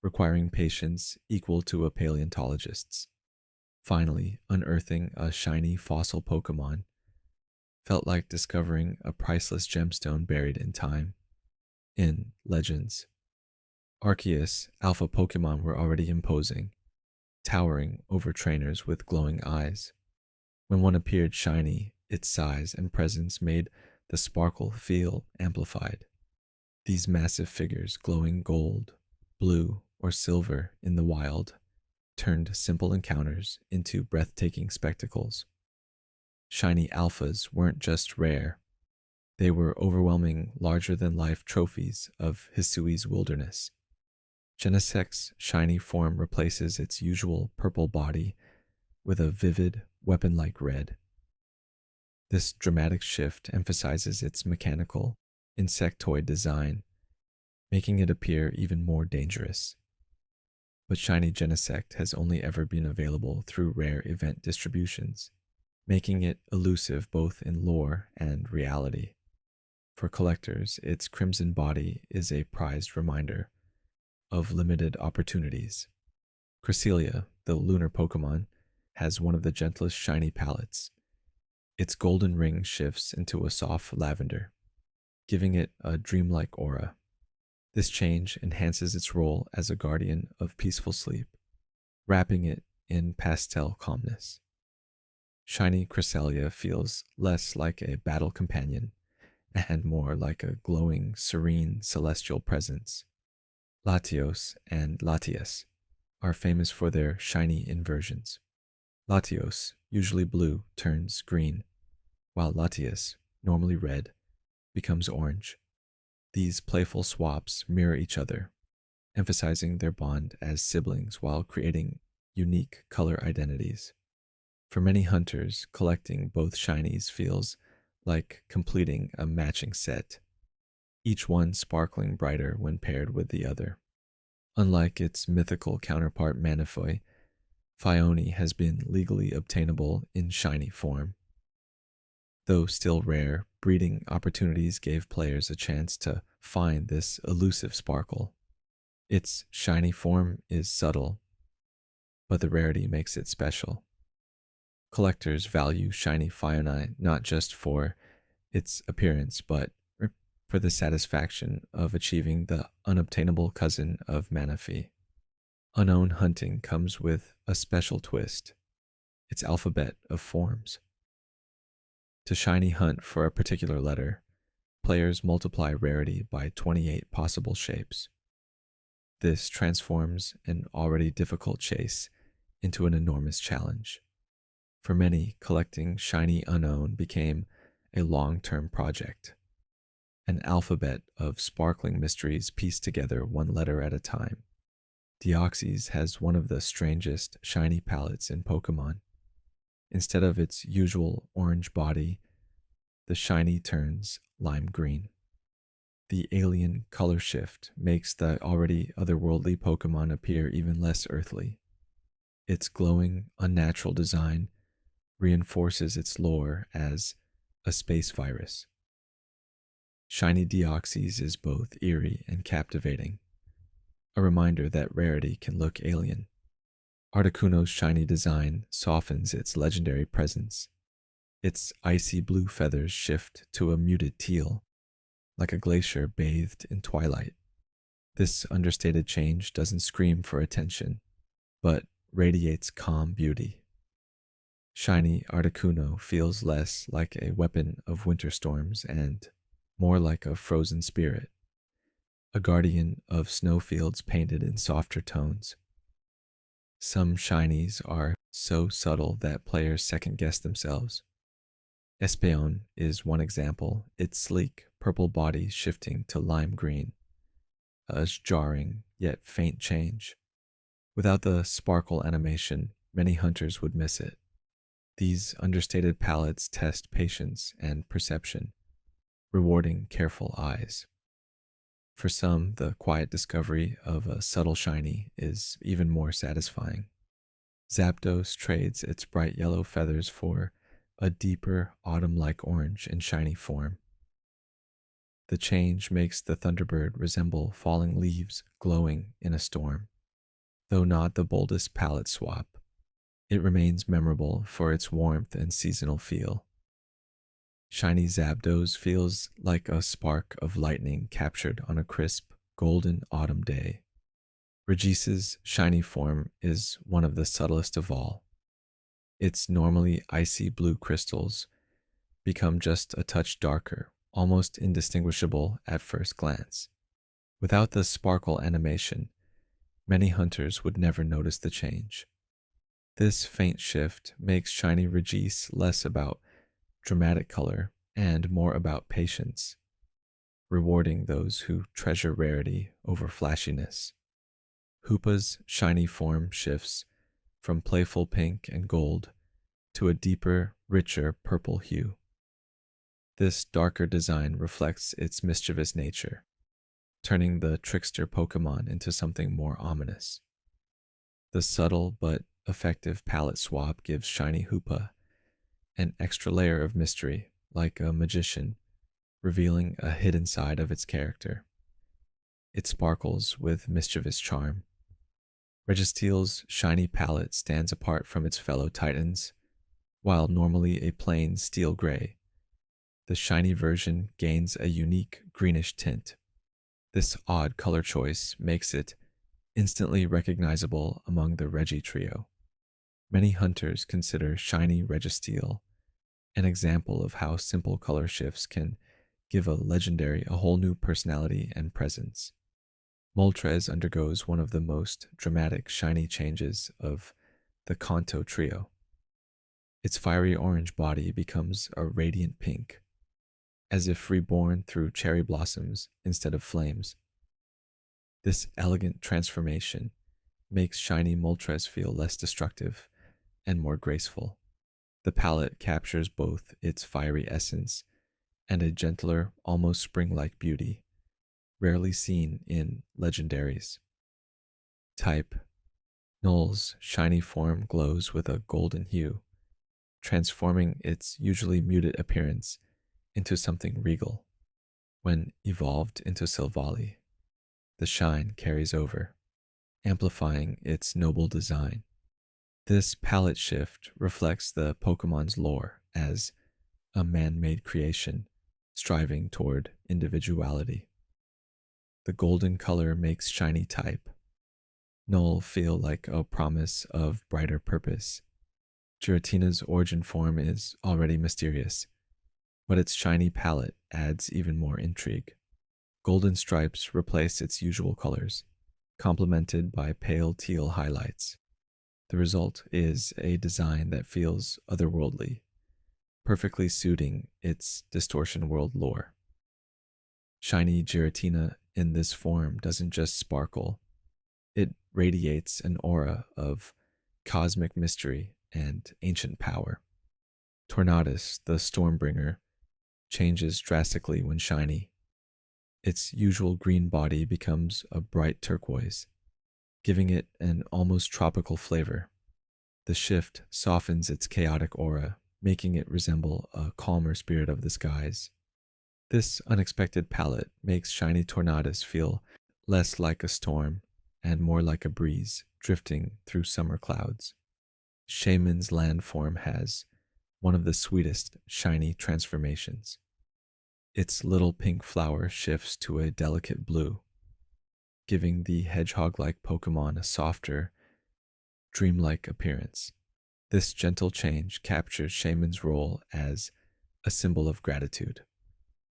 requiring patience equal to a paleontologist's. Finally, unearthing a shiny fossil Pokémon felt like discovering a priceless gemstone buried in time. In Legends, Arceus alpha Pokémon were already imposing, towering over trainers with glowing eyes. When one appeared shiny, its size and presence made the sparkle feel amplified. These massive figures glowing gold, blue, or silver in the wild turned simple encounters into breathtaking spectacles. Shiny alphas weren't just rare, they were overwhelming larger than life trophies of Hisui's wilderness. Genesect's shiny form replaces its usual purple body with a vivid, weapon like red. This dramatic shift emphasizes its mechanical, insectoid design, making it appear even more dangerous. But shiny Genesect has only ever been available through rare event distributions, making it elusive both in lore and reality. For collectors, its crimson body is a prized reminder of limited opportunities. Cresselia, the lunar Pokemon, has one of the gentlest shiny palettes. Its golden ring shifts into a soft lavender, giving it a dreamlike aura. This change enhances its role as a guardian of peaceful sleep, wrapping it in pastel calmness. Shiny Cresselia feels less like a battle companion and more like a glowing, serene, celestial presence. Latios and Latias are famous for their shiny inversions. Latios, usually blue, turns green, while Latias, normally red, becomes orange. These playful swaps mirror each other, emphasizing their bond as siblings while creating unique color identities. For many hunters, collecting both shinies feels like completing a matching set, each one sparkling brighter when paired with the other. Unlike its mythical counterpart Manaphy, Phione has been legally obtainable in shiny form. Though still rare, breeding opportunities gave players a chance to find this elusive sparkle. Its shiny form is subtle, but the rarity makes it special. Collectors value shiny Phione not just for its appearance, but for the satisfaction of achieving the unobtainable cousin of Manaphy. Unknown hunting comes with a special twist, its alphabet of forms. To shiny hunt for a particular letter, players multiply rarity by 28 possible shapes. This transforms an already difficult chase into an enormous challenge. For many, collecting shiny unknown became a long-term project, an alphabet of sparkling mysteries pieced together one letter at a time. Deoxys has one of the strangest shiny palettes in Pokémon. Instead of its usual orange body, the shiny turns lime green. The alien color shift makes the already otherworldly Pokémon appear even less earthly. Its glowing, unnatural design reinforces its lore as a space virus. Shiny Deoxys is both eerie and captivating, a reminder that rarity can look alien. Articuno's shiny design softens its legendary presence. Its icy blue feathers shift to a muted teal, like a glacier bathed in twilight. This understated change doesn't scream for attention, but radiates calm beauty. Shiny Articuno feels less like a weapon of winter storms and more like a frozen spirit, a guardian of snowfields painted in softer tones. Some shinies are so subtle that players second guess themselves. Espeon is one example, its sleek purple body shifting to lime green, a jarring yet faint change. Without the sparkle animation, many hunters would miss it. These understated palettes test patience and perception, rewarding careful eyes. For some, the quiet discovery of a subtle shiny is even more satisfying. Zapdos trades its bright yellow feathers for a deeper autumn-like orange in shiny form. The change makes the Thunderbird resemble falling leaves glowing in a storm. Though not the boldest palette swap, it remains memorable for its warmth and seasonal feel. Shiny Zapdos feels like a spark of lightning captured on a crisp, golden autumn day. Regice's shiny form is one of the subtlest of all. Its normally icy blue crystals become just a touch darker, almost indistinguishable at first glance. Without the sparkle animation, many hunters would never notice the change. This faint shift makes shiny Regice less about dramatic color and more about patience, rewarding those who treasure rarity over flashiness. Hoopa's shiny form shifts from playful pink and gold to a deeper, richer purple hue. This darker design reflects its mischievous nature, turning the trickster Pokémon into something more ominous. The subtle but effective palette swap gives shiny Hoopa an extra layer of mystery, like a magician, revealing a hidden side of its character. It sparkles with mischievous charm. Registeel's shiny palette stands apart from its fellow titans. While normally a plain steel gray, the shiny version gains a unique greenish tint. This odd color choice makes it instantly recognizable among the Regi trio. Many hunters consider shiny Registeel an example of how simple color shifts can give a legendary a whole new personality and presence. Moltres undergoes one of the most dramatic shiny changes of the Kanto trio. Its fiery orange body becomes a radiant pink, as if reborn through cherry blossoms instead of flames. This elegant transformation makes shiny Moltres feel less destructive and more graceful. The palette captures both its fiery essence and a gentler, almost spring-like beauty, rarely seen in legendaries. Type: Null's shiny form glows with a golden hue, transforming its usually muted appearance into something regal. When evolved into Silvally, the shine carries over, amplifying its noble design. This palette shift reflects the Pokemon's lore as a man-made creation striving toward individuality. The golden color makes shiny type Null feel like a promise of brighter purpose. Giratina's origin form is already mysterious, but its shiny palette adds even more intrigue. Golden stripes replace its usual colors, complemented by pale teal highlights. The result is a design that feels otherworldly, perfectly suiting its distortion world lore. Shiny Giratina in this form doesn't just sparkle, it radiates an aura of cosmic mystery and ancient power. Tornadus, the Stormbringer, changes drastically when shiny. Its usual green body becomes a bright turquoise, giving it an almost tropical flavor. The shift softens its chaotic aura, making it resemble a calmer spirit of the skies. This unexpected palette makes shiny Tornadus feel less like a storm and more like a breeze drifting through summer clouds. Shaman's landform has one of the sweetest shiny transformations. Its little pink flower shifts to a delicate blue, giving the hedgehog-like Pokemon a softer, dreamlike appearance. This gentle change captures Shaman's role as a symbol of gratitude.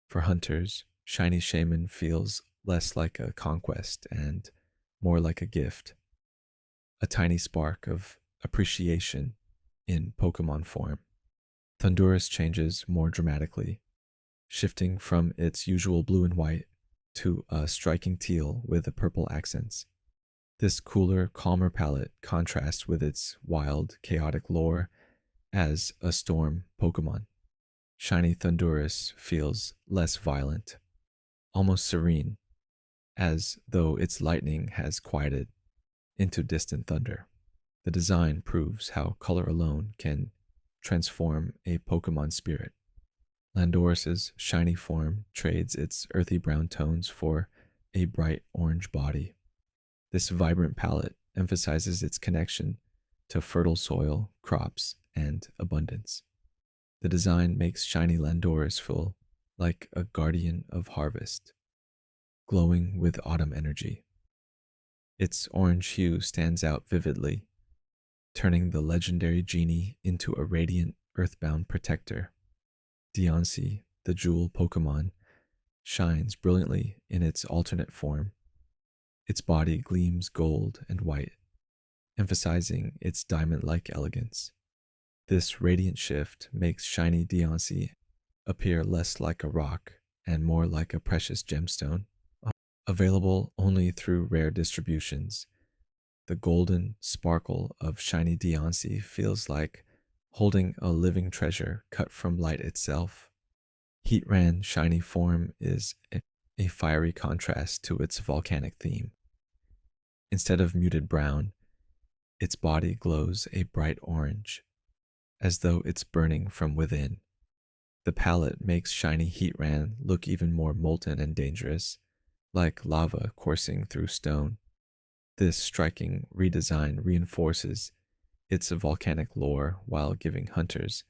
For hunters, shiny Shaman feels less like a conquest and more like a gift, a tiny spark of appreciation in Pokemon form. Thundurus changes more dramatically, shifting from its usual blue and white to a striking teal with purple accents. This cooler, calmer palette contrasts with its wild, chaotic lore as a storm Pokemon. Shiny Thundurus feels less violent, almost serene, as though its lightning has quieted into distant thunder. The design proves how color alone can transform a Pokemon spirit. Landorus's shiny form trades its earthy brown tones for a bright orange body. This vibrant palette emphasizes its connection to fertile soil, crops, and abundance. The design makes shiny Landorus feel like a guardian of harvest, glowing with autumn energy. Its orange hue stands out vividly, turning the legendary genie into a radiant, earthbound protector. Deontay, the jewel Pokemon, shines brilliantly in its alternate form. Its body gleams gold and white, emphasizing its diamond like elegance. This radiant shift makes shiny Deontay appear less like a rock and more like a precious gemstone. Available only through rare distributions, the golden sparkle of shiny Deontay feels like holding a living treasure cut from light itself. Heatran's shiny form is a fiery contrast to its volcanic theme. Instead of muted brown, its body glows a bright orange, as though it's burning from within. The palette makes shiny Heatran look even more molten and dangerous, like lava coursing through stone. This striking redesign reinforces its volcanic lore while giving hunters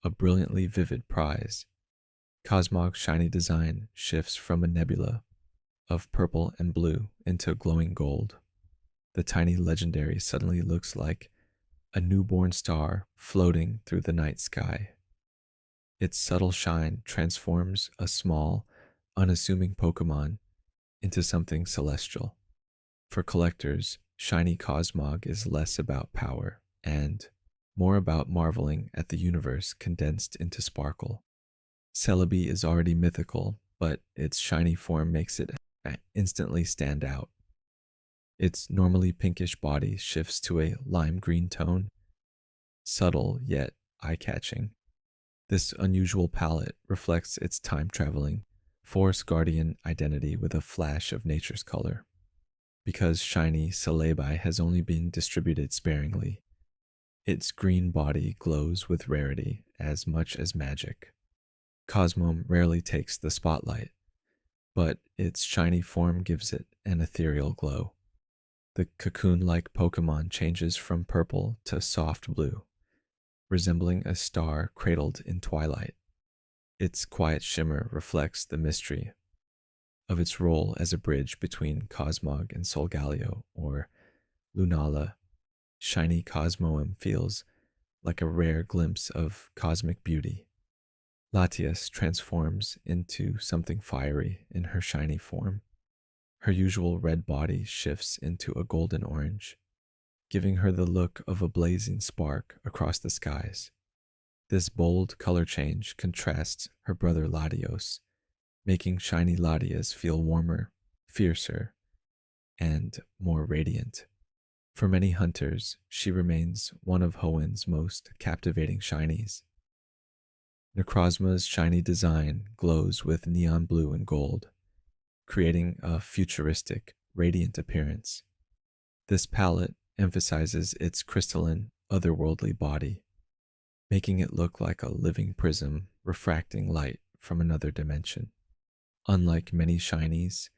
a brilliantly vivid prize. Cosmog's shiny design shifts from a nebula of purple and blue into glowing gold. The tiny legendary suddenly looks like a newborn star floating through the night sky. Its subtle shine transforms a small, unassuming Pokemon into something celestial. For collectors, shiny Cosmog is less about power and more about marveling at the universe condensed into sparkle. Celebi is already mythical, but its shiny form makes it instantly stand out. Its normally pinkish body shifts to a lime green tone, subtle yet eye-catching. This unusual palette reflects its time-traveling, forest guardian identity with a flash of nature's color. Because shiny Celebi has only been distributed sparingly, its green body glows with rarity as much as magic. Cosmom rarely takes the spotlight, but its shiny form gives it an ethereal glow. The cocoon-like Pokemon changes from purple to soft blue, resembling a star cradled in twilight. Its quiet shimmer reflects the mystery of its role as a bridge between Cosmog and Solgaleo or Lunala. Shiny Cosmoem feels like a rare glimpse of cosmic beauty. Latias transforms into something fiery in her shiny form. Her usual red body shifts into a golden orange, giving her the look of a blazing spark across the skies. This bold color change contrasts her brother Latios, making shiny Latias feel warmer, fiercer, and more radiant. For many hunters, she remains one of Hoenn's most captivating shinies. Necrozma's shiny design glows with neon blue and gold, creating a futuristic, radiant appearance. This palette emphasizes its crystalline, otherworldly body, making it look like a living prism refracting light from another dimension. Unlike many shinies,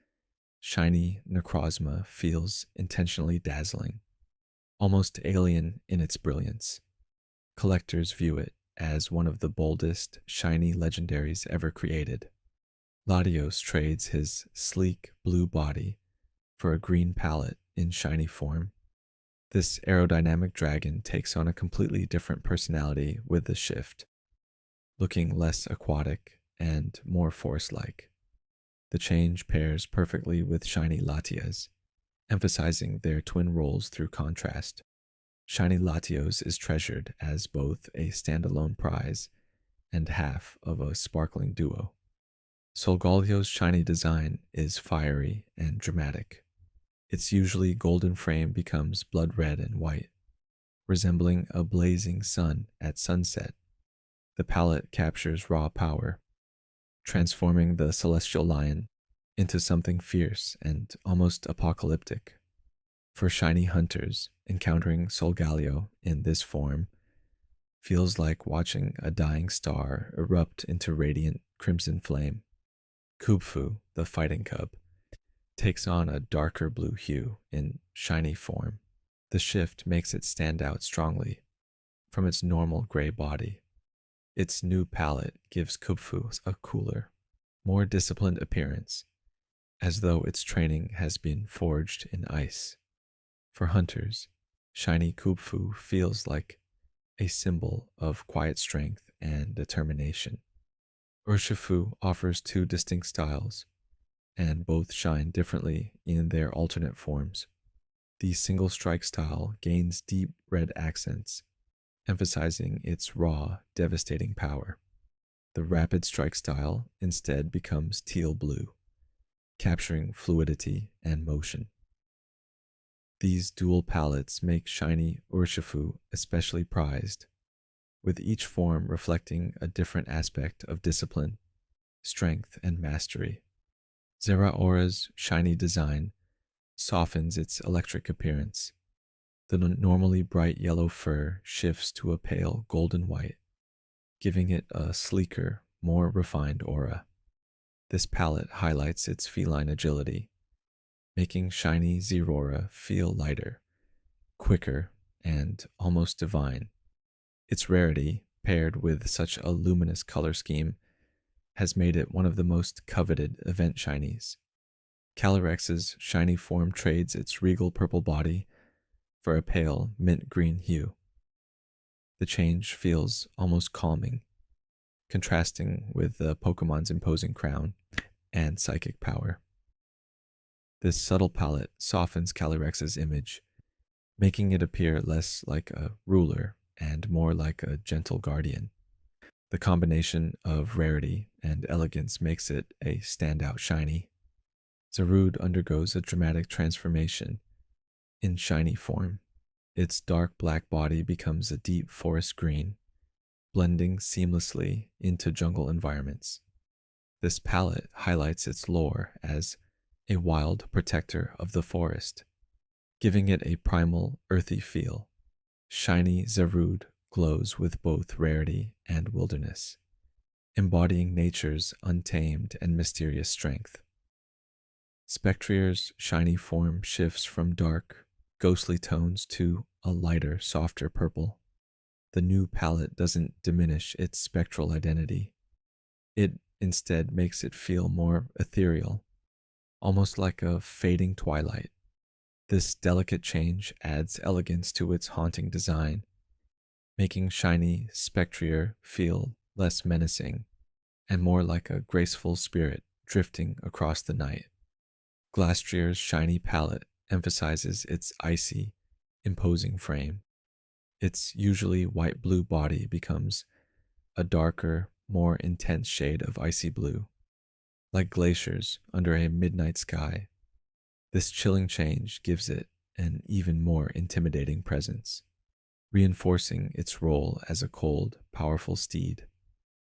shiny Necrozma feels intentionally dazzling, almost alien in its brilliance. Collectors view it as one of the boldest shiny legendaries ever created. Latios trades his sleek blue body for a green palette in shiny form. This aerodynamic dragon takes on a completely different personality with the shift, looking less aquatic and more forest-like. The change pairs perfectly with shiny Latias, emphasizing their twin roles through contrast. Shiny Latios is treasured as both a standalone prize and half of a sparkling duo. Solgalio's shiny design is fiery and dramatic. Its usually golden frame becomes blood red and white, resembling a blazing sun at sunset. The palette captures raw power, transforming the celestial lion into something fierce and almost apocalyptic. For shiny hunters, encountering Solgaleo in this form feels like watching a dying star erupt into radiant crimson flame. Kubfu, the fighting cub, takes on a darker blue hue in shiny form. The shift makes it stand out strongly from its normal gray body. Its new palette gives Kubfu a cooler, more disciplined appearance, as though its training has been forged in ice. For hunters, shiny Kubfu feels like a symbol of quiet strength and determination. Urshifu offers two distinct styles, and both shine differently in their alternate forms. The single strike style gains deep red accents, emphasizing its raw, devastating power. The rapid strike style instead becomes teal blue, capturing fluidity and motion. These dual palettes make shiny Urshifu especially prized, with each form reflecting a different aspect of discipline, strength, and mastery. Zeraora's shiny design softens its electric appearance. The normally bright yellow fur shifts to a pale golden white, giving it a sleeker, more refined aura. This palette highlights its feline agility, making shiny Zerora feel lighter, quicker, and almost divine. Its rarity, paired with such a luminous color scheme, has made it one of the most coveted event shinies. Calyrex's shiny form trades its regal purple body for a pale mint green hue. The change feels almost calming, contrasting with the Pokemon's imposing crown and psychic power. This subtle palette softens Calyrex's image, making it appear less like a ruler and more like a gentle guardian. The combination of rarity and elegance makes it a standout shiny. Zarude undergoes a dramatic transformation in shiny form. Its dark black body becomes a deep forest green, blending seamlessly into jungle environments. This palette highlights its lore as a wild protector of the forest, giving it a primal, earthy feel. Shiny Zarude glows with both rarity and wilderness, embodying nature's untamed and mysterious strength. Spectrier's shiny form shifts from dark, ghostly tones to a lighter, softer purple. The new palette doesn't diminish its spectral identity. It instead makes it feel more ethereal, almost like a fading twilight. This delicate change adds elegance to its haunting design, making shiny Spectrier feel less menacing and more like a graceful spirit drifting across the night. Glastrier's shiny palette emphasizes its icy, imposing frame. Its usually white-blue body becomes a darker, more intense shade of icy blue, like glaciers under a midnight sky. This chilling change gives it an even more intimidating presence, reinforcing its role as a cold, powerful steed.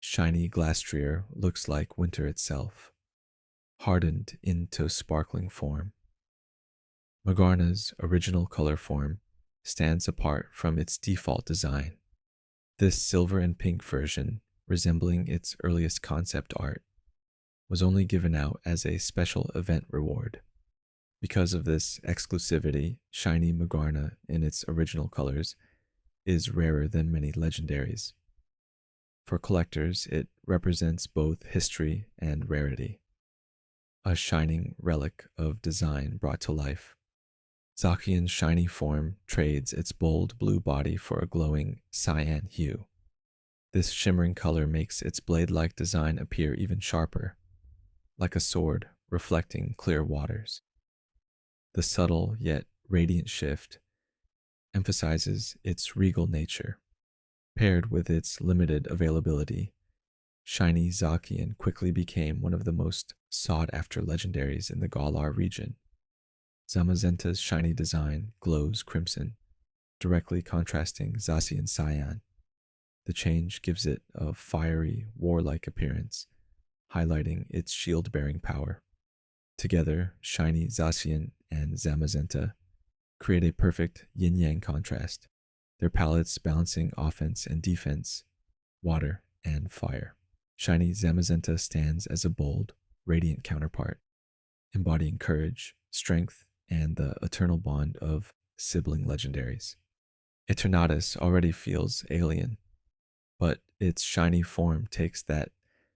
Shiny Glastrier looks like winter itself, hardened into sparkling form. Magarna's original color form stands apart from its default design. This silver and pink version, resembling its earliest concept art, was only given out as a special event reward. Because of this exclusivity, shiny Magarna in its original colors is rarer than many legendaries. For collectors, it represents both history and rarity, a shining relic of design brought to life. Zacian's shiny form trades its bold blue body for a glowing cyan hue. This shimmering color makes its blade-like design appear even sharper, like a sword reflecting clear waters. The subtle yet radiant shift emphasizes its regal nature. Paired with its limited availability, shiny Zacian quickly became one of the most sought-after legendaries in the Galar region. Zamazenta's shiny design glows crimson, directly contrasting Zacian's cyan. The change gives it a fiery, warlike appearance, highlighting its shield-bearing power. Together, shiny Zacian and Zamazenta create a perfect yin-yang contrast, their palettes balancing offense and defense, water and fire. Shiny Zamazenta stands as a bold, radiant counterpart, embodying courage, strength, and the eternal bond of sibling legendaries. Eternatus already feels alien, but its shiny form takes that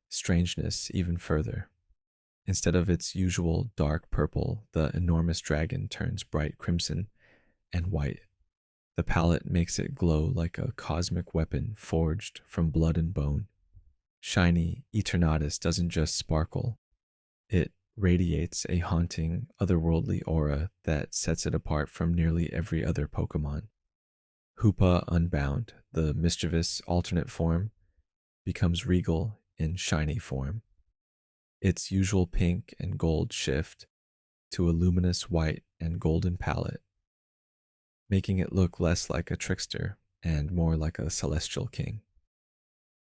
strangeness even further. Instead of its usual dark purple, the enormous dragon turns bright crimson and white. The palette makes it glow like a cosmic weapon forged from blood and bone. Shiny Eternatus doesn't just sparkle, it radiates a haunting, otherworldly aura that sets it apart from nearly every other Pokemon. Hoopa Unbound, the mischievous alternate form, becomes regal in shiny form. Its usual pink and gold shift to a luminous white and golden palette, making it look less like a trickster and more like a celestial king.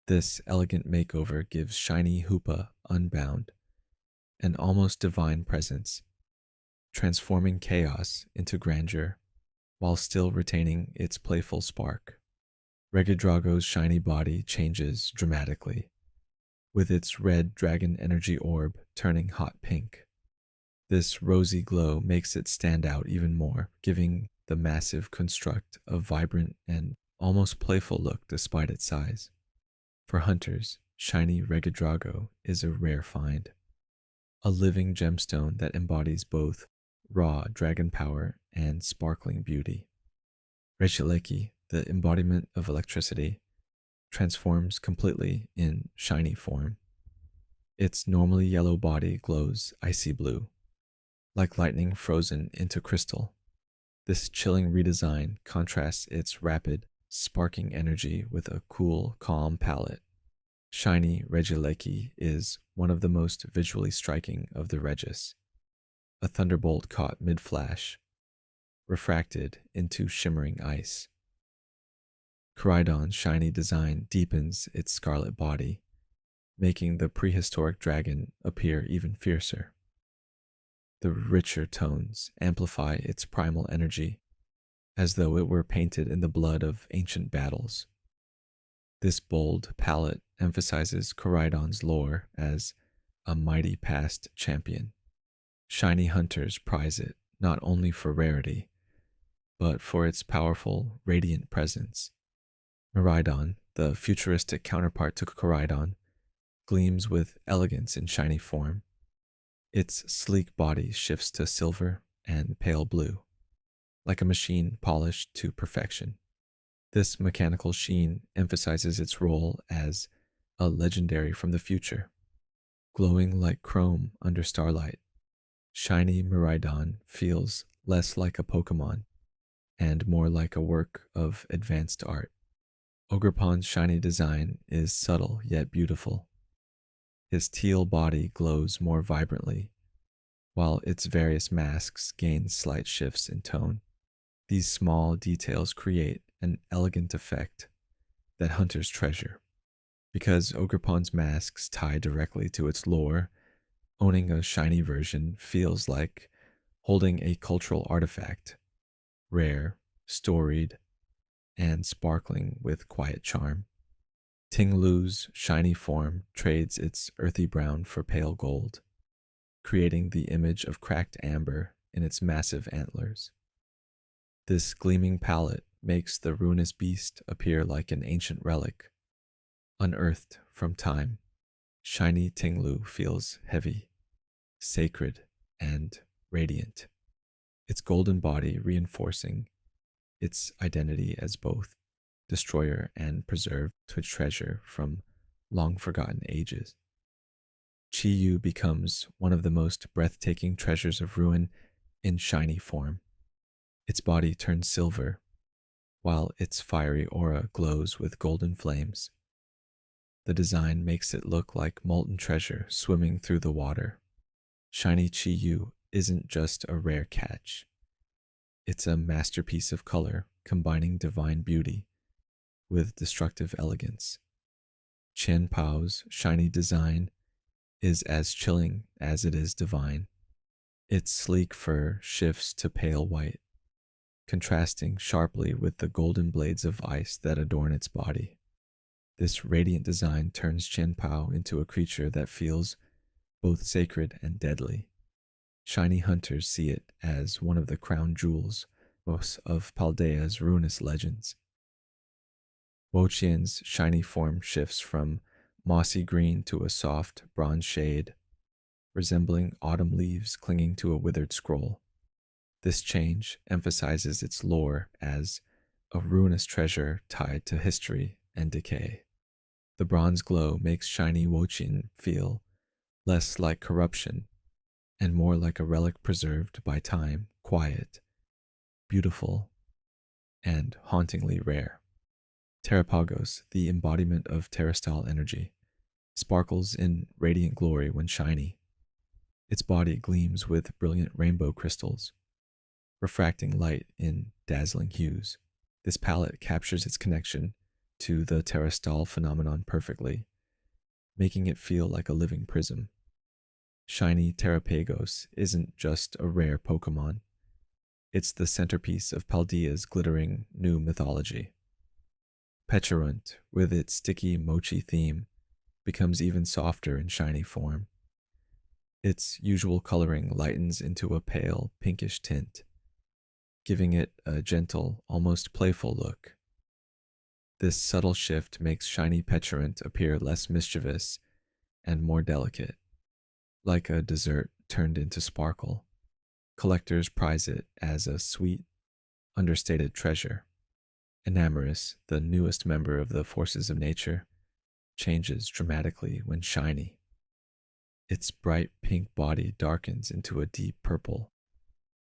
This elegant makeover gives shiny Hoopa Unbound an almost divine presence, transforming chaos into grandeur while still retaining its playful spark. Regidrago's shiny body changes dramatically, with its red dragon energy orb turning hot pink. This rosy glow makes it stand out even more, giving the massive construct a vibrant and almost playful look despite its size. For hunters, shiny Regidrago is a rare find, a living gemstone that embodies both raw dragon power and sparkling beauty. Regieleki, the embodiment of electricity, transforms completely in shiny form. Its normally yellow body glows icy blue, like lightning frozen into crystal. This chilling redesign contrasts its rapid, sparking energy with a cool, calm palette. Shiny Regieleki is one of the most visually striking of the Regis, a thunderbolt caught mid-flash, refracted into shimmering ice. Koraidon's shiny design deepens its scarlet body, making the prehistoric dragon appear even fiercer. The richer tones amplify its primal energy, as though it were painted in the blood of ancient battles. This bold palette emphasizes Koraidon's lore as a mighty past champion. Shiny hunters prize it not only for rarity, but for its powerful, radiant presence. Miraidon, the futuristic counterpart to Koraidon, gleams with elegance in shiny form. Its sleek body shifts to silver and pale blue, like a machine polished to perfection. This mechanical sheen emphasizes its role as a legendary from the future. Glowing like chrome under starlight, shiny Miraidon feels less like a Pokémon and more like a work of advanced art. Ogerpon's shiny design is subtle yet beautiful. His teal body glows more vibrantly, while its various masks gain slight shifts in tone. These small details create an elegant effect that hunters treasure. Because Ogerpon's masks tie directly to its lore, owning a shiny version feels like holding a cultural artifact, rare, storied, and sparkling with quiet charm. Tinglu's shiny form trades its earthy brown for pale gold, creating the image of cracked amber in its massive antlers. This gleaming palette makes the ruinous beast appear like an ancient relic, unearthed from time. Shiny Tinglu feels heavy, sacred, and radiant, its golden body reinforcing its identity as both destroyer and preserved to treasure from long forgotten ages. Chi-Yu becomes one of the most breathtaking treasures of ruin in shiny form. Its body turns silver, while its fiery aura glows with golden flames. The design makes it look like molten treasure swimming through the water. Shiny Chi-Yu isn't just a rare catch. It's a masterpiece of color combining divine beauty with destructive elegance. Qian Pao's shiny design is as chilling as it is divine. Its sleek fur shifts to pale white, contrasting sharply with the golden blades of ice that adorn its body. This radiant design turns Qianpao into a creature that feels both sacred and deadly. Shiny hunters see it as one of the crown jewels of Paldea's ruinous legends. Woqian's shiny form shifts from mossy green to a soft bronze shade, resembling autumn leaves clinging to a withered scroll. This change emphasizes its lore as a ruinous treasure tied to history and decay. The bronze glow makes shiny Woqian feel less like corruption and more like a relic preserved by time, quiet, beautiful, and hauntingly rare. Terrapagos, the embodiment of terrestrial energy, sparkles in radiant glory when shiny. Its body gleams with brilliant rainbow crystals, refracting light in dazzling hues. This palette captures its connection to the terrestrial phenomenon perfectly, making it feel like a living prism. Shiny Terrapagos isn't just a rare Pokémon. It's the centerpiece of Paldea's glittering new mythology. Petulant, with its sticky mochi theme, becomes even softer in shiny form. Its usual coloring lightens into a pale, pinkish tint, giving it a gentle, almost playful look. This subtle shift makes shiny Petulant appear less mischievous and more delicate, like a dessert turned into sparkle. Collectors prize it as a sweet, understated treasure. Enamorous, the newest member of the forces of nature, changes dramatically when shiny. Its bright pink body darkens into a deep purple,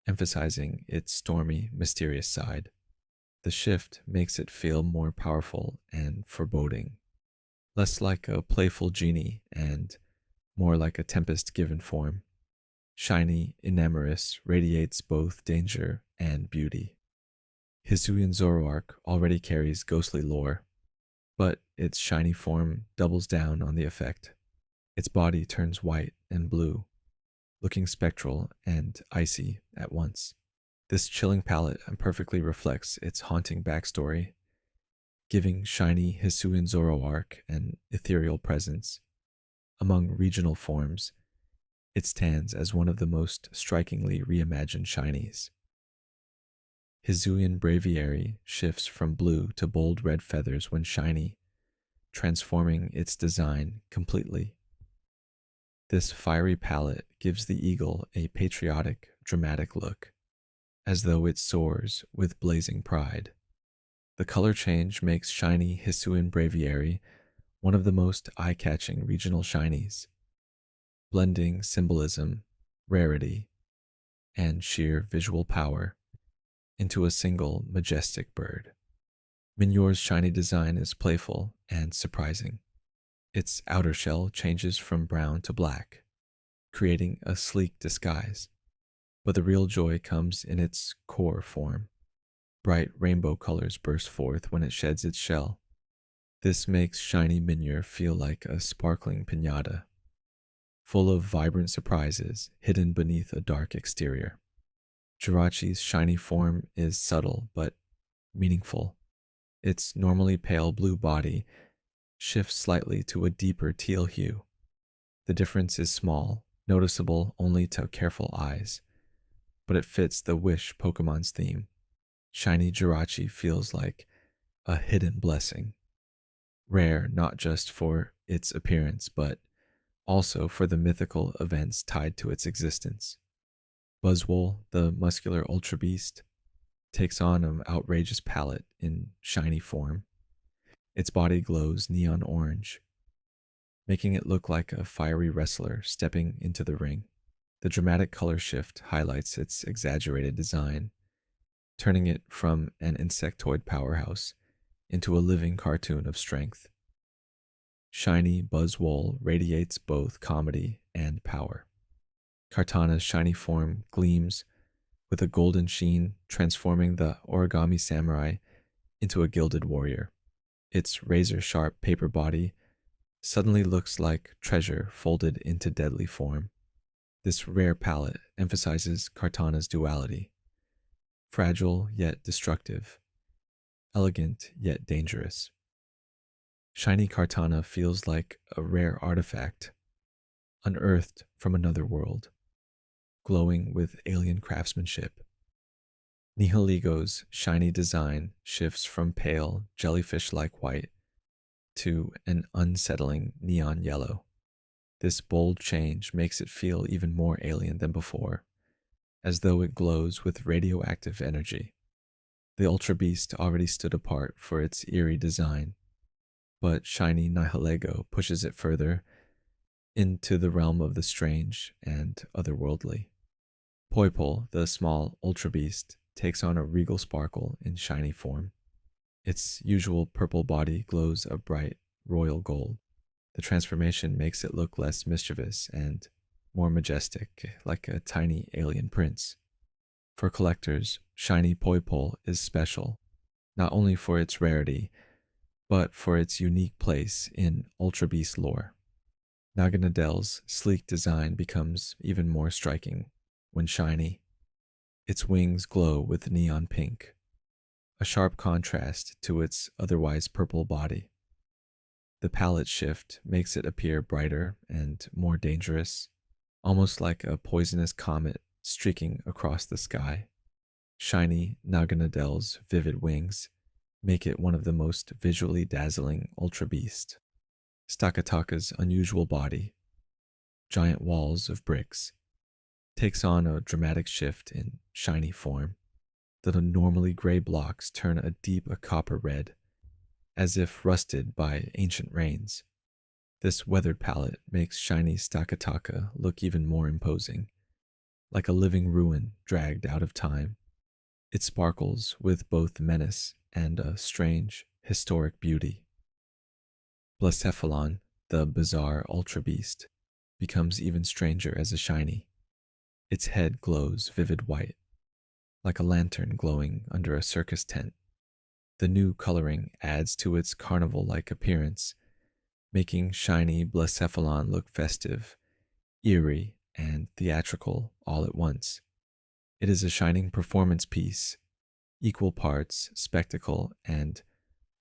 emphasizing its stormy, mysterious side. The shift makes it feel more powerful and foreboding, less like a playful genie and more like a tempest given form. Shiny Enamorous radiates both danger and beauty. Hisuian Zoroark already carries ghostly lore, but its shiny form doubles down on the effect. Its body turns white and blue, looking spectral and icy at once. This chilling palette perfectly reflects its haunting backstory, giving shiny Hisuian Zoroark an ethereal presence. Among regional forms, it stands as one of the most strikingly reimagined shinies. Hisuian Braviary shifts from blue to bold red feathers when shiny, transforming its design completely. This fiery palette gives the eagle a patriotic, dramatic look, as though it soars with blazing pride. The color change makes shiny Hisuian Braviary one of the most eye-catching regional shinies, blending symbolism, rarity, and sheer visual power into a single majestic bird. Minyor's shiny design is playful and surprising. Its outer shell changes from brown to black, creating a sleek disguise. But the real joy comes in its core form. Bright rainbow colors burst forth when it sheds its shell. This makes shiny Minyor feel like a sparkling piñata, full of vibrant surprises hidden beneath a dark exterior. Jirachi's shiny form is subtle but meaningful. Its normally pale blue body shifts slightly to a deeper teal hue. The difference is small, noticeable only to careful eyes, but it fits the Wish Pokemon's theme. Shiny Jirachi feels like a hidden blessing, rare not just for its appearance, but also for the mythical events tied to its existence. Buzzwole, the muscular ultra beast, takes on an outrageous palette in shiny form. Its body glows neon orange, making it look like a fiery wrestler stepping into the ring. The dramatic color shift highlights its exaggerated design, turning it from an insectoid powerhouse into a living cartoon of strength. Shiny Buzzwole radiates both comedy and power. Kartana's shiny form gleams with a golden sheen, transforming the origami samurai into a gilded warrior. Its razor-sharp paper body suddenly looks like treasure folded into deadly form. This rare palette emphasizes Kartana's duality, fragile yet destructive, elegant yet dangerous. Shiny Kartana feels like a rare artifact, unearthed from another world, glowing with alien craftsmanship. Nihiligo's shiny design shifts from pale, jellyfish like white to an unsettling neon yellow. This bold change makes it feel even more alien than before, as though it glows with radioactive energy. The Ultra Beast already stood apart for its eerie design, but shiny Nihilego pushes it further into the realm of the strange and otherworldly. Poipole, the small Ultra Beast, takes on a regal sparkle in shiny form. Its usual purple body glows a bright royal gold. The transformation makes it look less mischievous and more majestic, like a tiny alien prince. For collectors, shiny Poipole is special, not only for its rarity, but for its unique place in Ultra Beast lore. Naganadel's sleek design becomes even more striking when shiny. Its wings glow with neon pink, a sharp contrast to its otherwise purple body. The palette shift makes it appear brighter and more dangerous, almost like a poisonous comet streaking across the sky. Shiny Naganadel's vivid wings make it one of the most visually dazzling Ultra Beast. Stakataka's unusual body, giant walls of bricks, takes on a dramatic shift in shiny form. The normally gray blocks turn a deep copper red, as if rusted by ancient rains. This weathered palette makes shiny Stakataka look even more imposing, like a living ruin dragged out of time. It sparkles with both menace and a strange, historic beauty. Blacephalon, the bizarre Ultra Beast, becomes even stranger as a shiny. Its head glows vivid white, like a lantern glowing under a circus tent. The new coloring adds to its carnival-like appearance, making shiny Blacephalon look festive, eerie, and theatrical all at once. It is a shining performance piece, equal parts spectacle and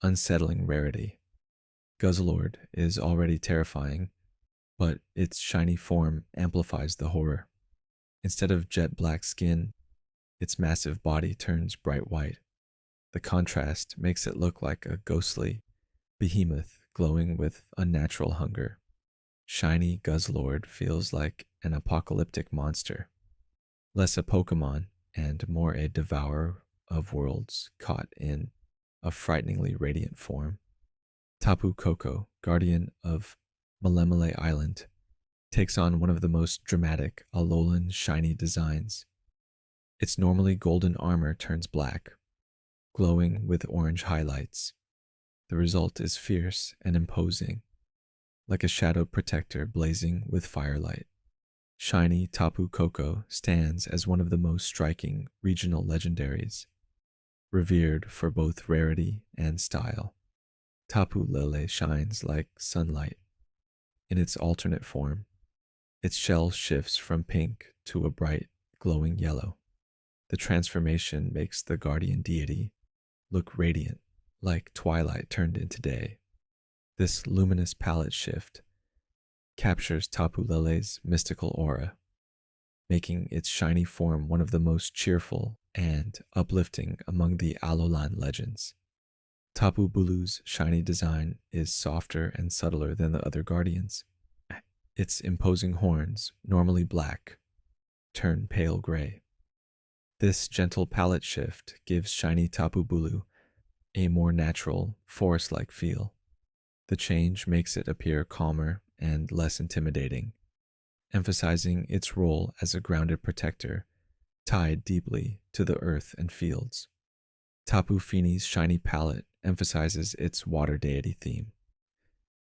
unsettling rarity. Guzzlord is already terrifying, but its shiny form amplifies the horror. Instead of jet black skin, its massive body turns bright white. The contrast makes it look like a ghostly behemoth glowing with unnatural hunger. Shiny Guzzlord feels like an apocalyptic monster, less a Pokémon and more a devourer of worlds caught in a frighteningly radiant form. Tapu Koko, guardian of Malemale Island, takes on one of the most dramatic Alolan shiny designs. Its normally golden armor turns black, glowing with orange highlights. The result is fierce and imposing, like a shadow protector blazing with firelight. Shiny Tapu Koko stands as one of the most striking regional legendaries, revered for both rarity and style. Tapu Lele shines like sunlight. In its alternate form, its shell shifts from pink to a bright, glowing yellow. The transformation makes the guardian deity look radiant, like twilight turned into day. This luminous palette shift captures Tapu Lele's mystical aura, making its shiny form one of the most cheerful and uplifting among the Alolan legends. Tapu Bulu's shiny design is softer and subtler than the other guardians. Its imposing horns, normally black, turn pale gray. This gentle palette shift gives shiny Tapu Bulu a more natural, forest-like feel. The change makes it appear calmer and less intimidating, emphasizing its role as a grounded protector tied deeply to the earth and fields. Tapu Fini's shiny palette emphasizes its water deity theme.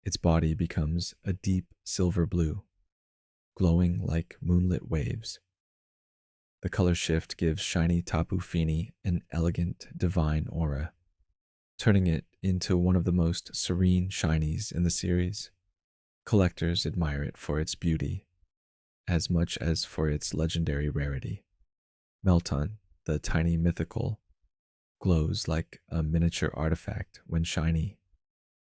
Its body becomes a deep silver blue, glowing like moonlit waves. The color shift gives shiny Tapu Fini an elegant, divine aura, turning it into one of the most serene shinies in the series. Collectors admire it for its beauty, as much as for its legendary rarity. Melton, the tiny mythical, glows like a miniature artifact when shiny.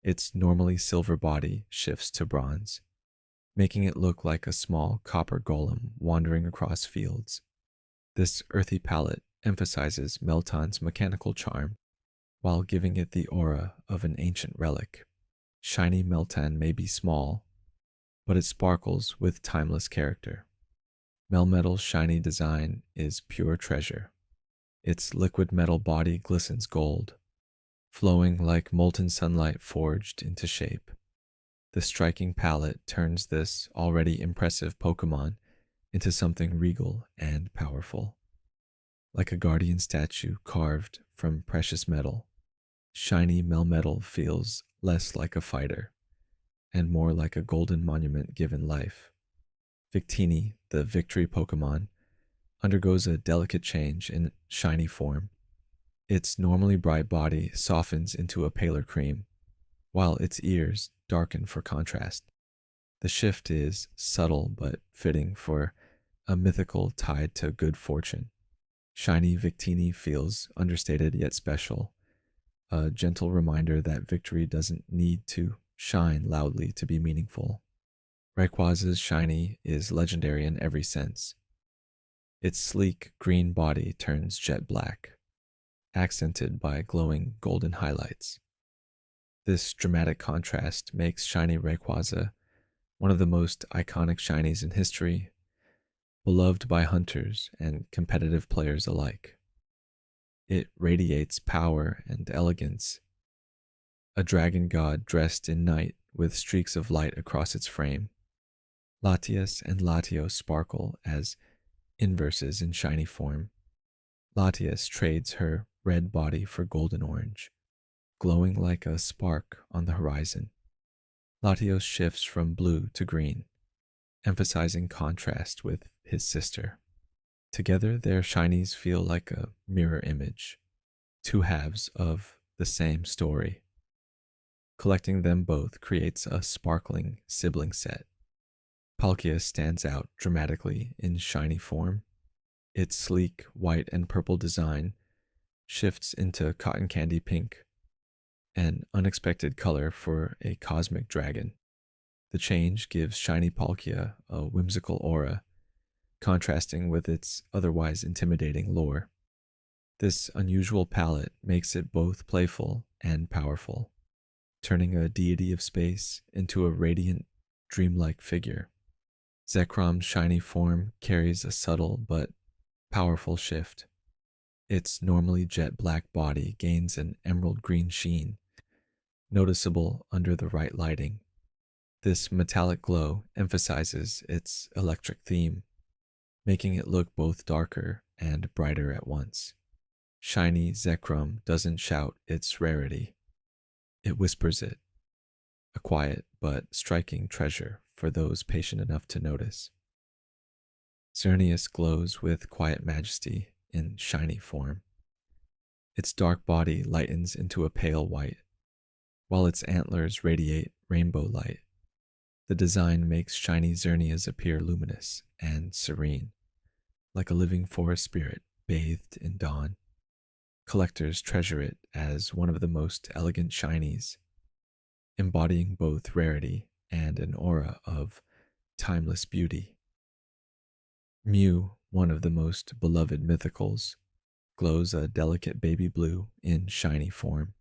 Its normally silver body shifts to bronze, making it look like a small copper golem wandering across fields. This earthy palette emphasizes Melton's mechanical charm while giving it the aura of an ancient relic. Shiny Meltan may be small, but it sparkles with timeless character. Melmetal's shiny design is pure treasure. Its liquid metal body glistens gold, flowing like molten sunlight forged into shape. The striking palette turns this already impressive Pokémon into something regal and powerful. Like a guardian statue carved from precious metal, shiny Melmetal feels less like a fighter and more like a golden monument given life. Victini, the victory Pokemon, undergoes a delicate change in shiny form. Its normally bright body softens into a paler cream, while its ears darken for contrast. The shift is subtle but fitting for a mythical tied to good fortune. Shiny Victini feels understated yet special, a gentle reminder that victory doesn't need to shine loudly to be meaningful. Rayquaza's shiny is legendary in every sense. Its sleek green body turns jet black, accented by glowing golden highlights. This dramatic contrast makes shiny Rayquaza one of the most iconic shinies in history, beloved by hunters and competitive players alike. It radiates power and elegance, a dragon god dressed in night with streaks of light across its frame. Latias and Latios sparkle as inverses in shiny form. Latias trades her red body for golden orange, glowing like a spark on the horizon. Latios shifts from blue to green, emphasizing contrast with his sister. Together, their shinies feel like a mirror image, two halves of the same story. Collecting them both creates a sparkling sibling set. Palkia stands out dramatically in shiny form. Its sleek white and purple design shifts into cotton candy pink, an unexpected color for a cosmic dragon. The change gives shiny Palkia a whimsical aura, contrasting with its otherwise intimidating lore. This unusual palette makes it both playful and powerful, turning a deity of space into a radiant, dreamlike figure. Zekrom's shiny form carries a subtle but powerful shift. Its normally jet black body gains an emerald green sheen, noticeable under the right lighting. This metallic glow emphasizes its electric theme, making it look both darker and brighter at once. Shiny Zekrom doesn't shout its rarity, it whispers it, a quiet but striking treasure for those patient enough to notice. Xerneas glows with quiet majesty in shiny form. Its dark body lightens into a pale white, while its antlers radiate rainbow light. The design makes shiny Xerneas appear luminous and serene, like a living forest spirit bathed in dawn. Collectors treasure it as one of the most elegant shinies, embodying both rarity and an aura of timeless beauty. Mew, one of the most beloved mythicals, glows a delicate baby blue in shiny form.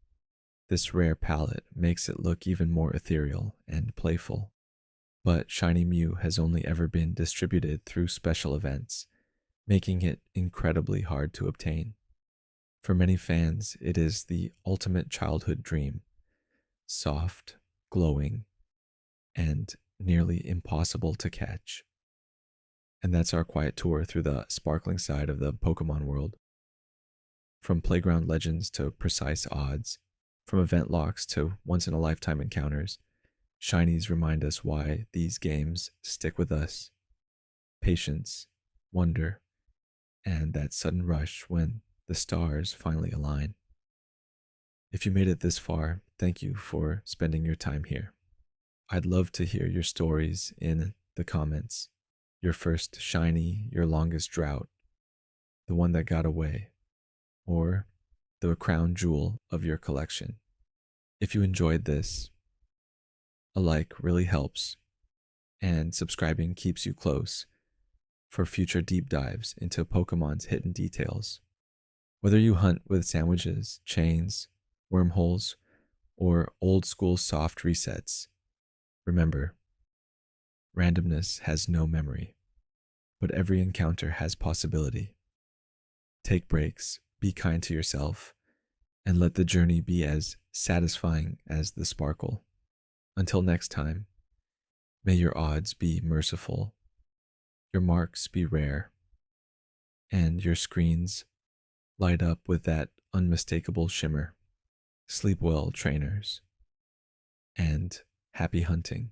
This rare palette makes it look even more ethereal and playful, but shiny Mew has only ever been distributed through special events, making it incredibly hard to obtain. For many fans, it is the ultimate childhood dream, soft, glowing, and nearly impossible to catch. And that's our quiet tour through the sparkling side of the Pokemon world. From playground legends to precise odds, from event locks to once-in-a-lifetime encounters, shinies remind us why these games stick with us. Patience, wonder, and that sudden rush when the stars finally align. If you made it this far, thank you for spending your time here. I'd love to hear your stories in the comments. Your first shiny, your longest drought, the one that got away, or the crown jewel of your collection. If you enjoyed this, a like really helps, and subscribing keeps you close for future deep dives into Pokemon's hidden details. Whether you hunt with sandwiches, chains, wormholes, or old school soft resets, remember, randomness has no memory, but every encounter has possibility. Take breaks, be kind to yourself, and let the journey be as satisfying as the sparkle. Until next time, may your odds be merciful, your marks be rare, and your screens light up with that unmistakable shimmer. Sleep well, trainers, and happy hunting.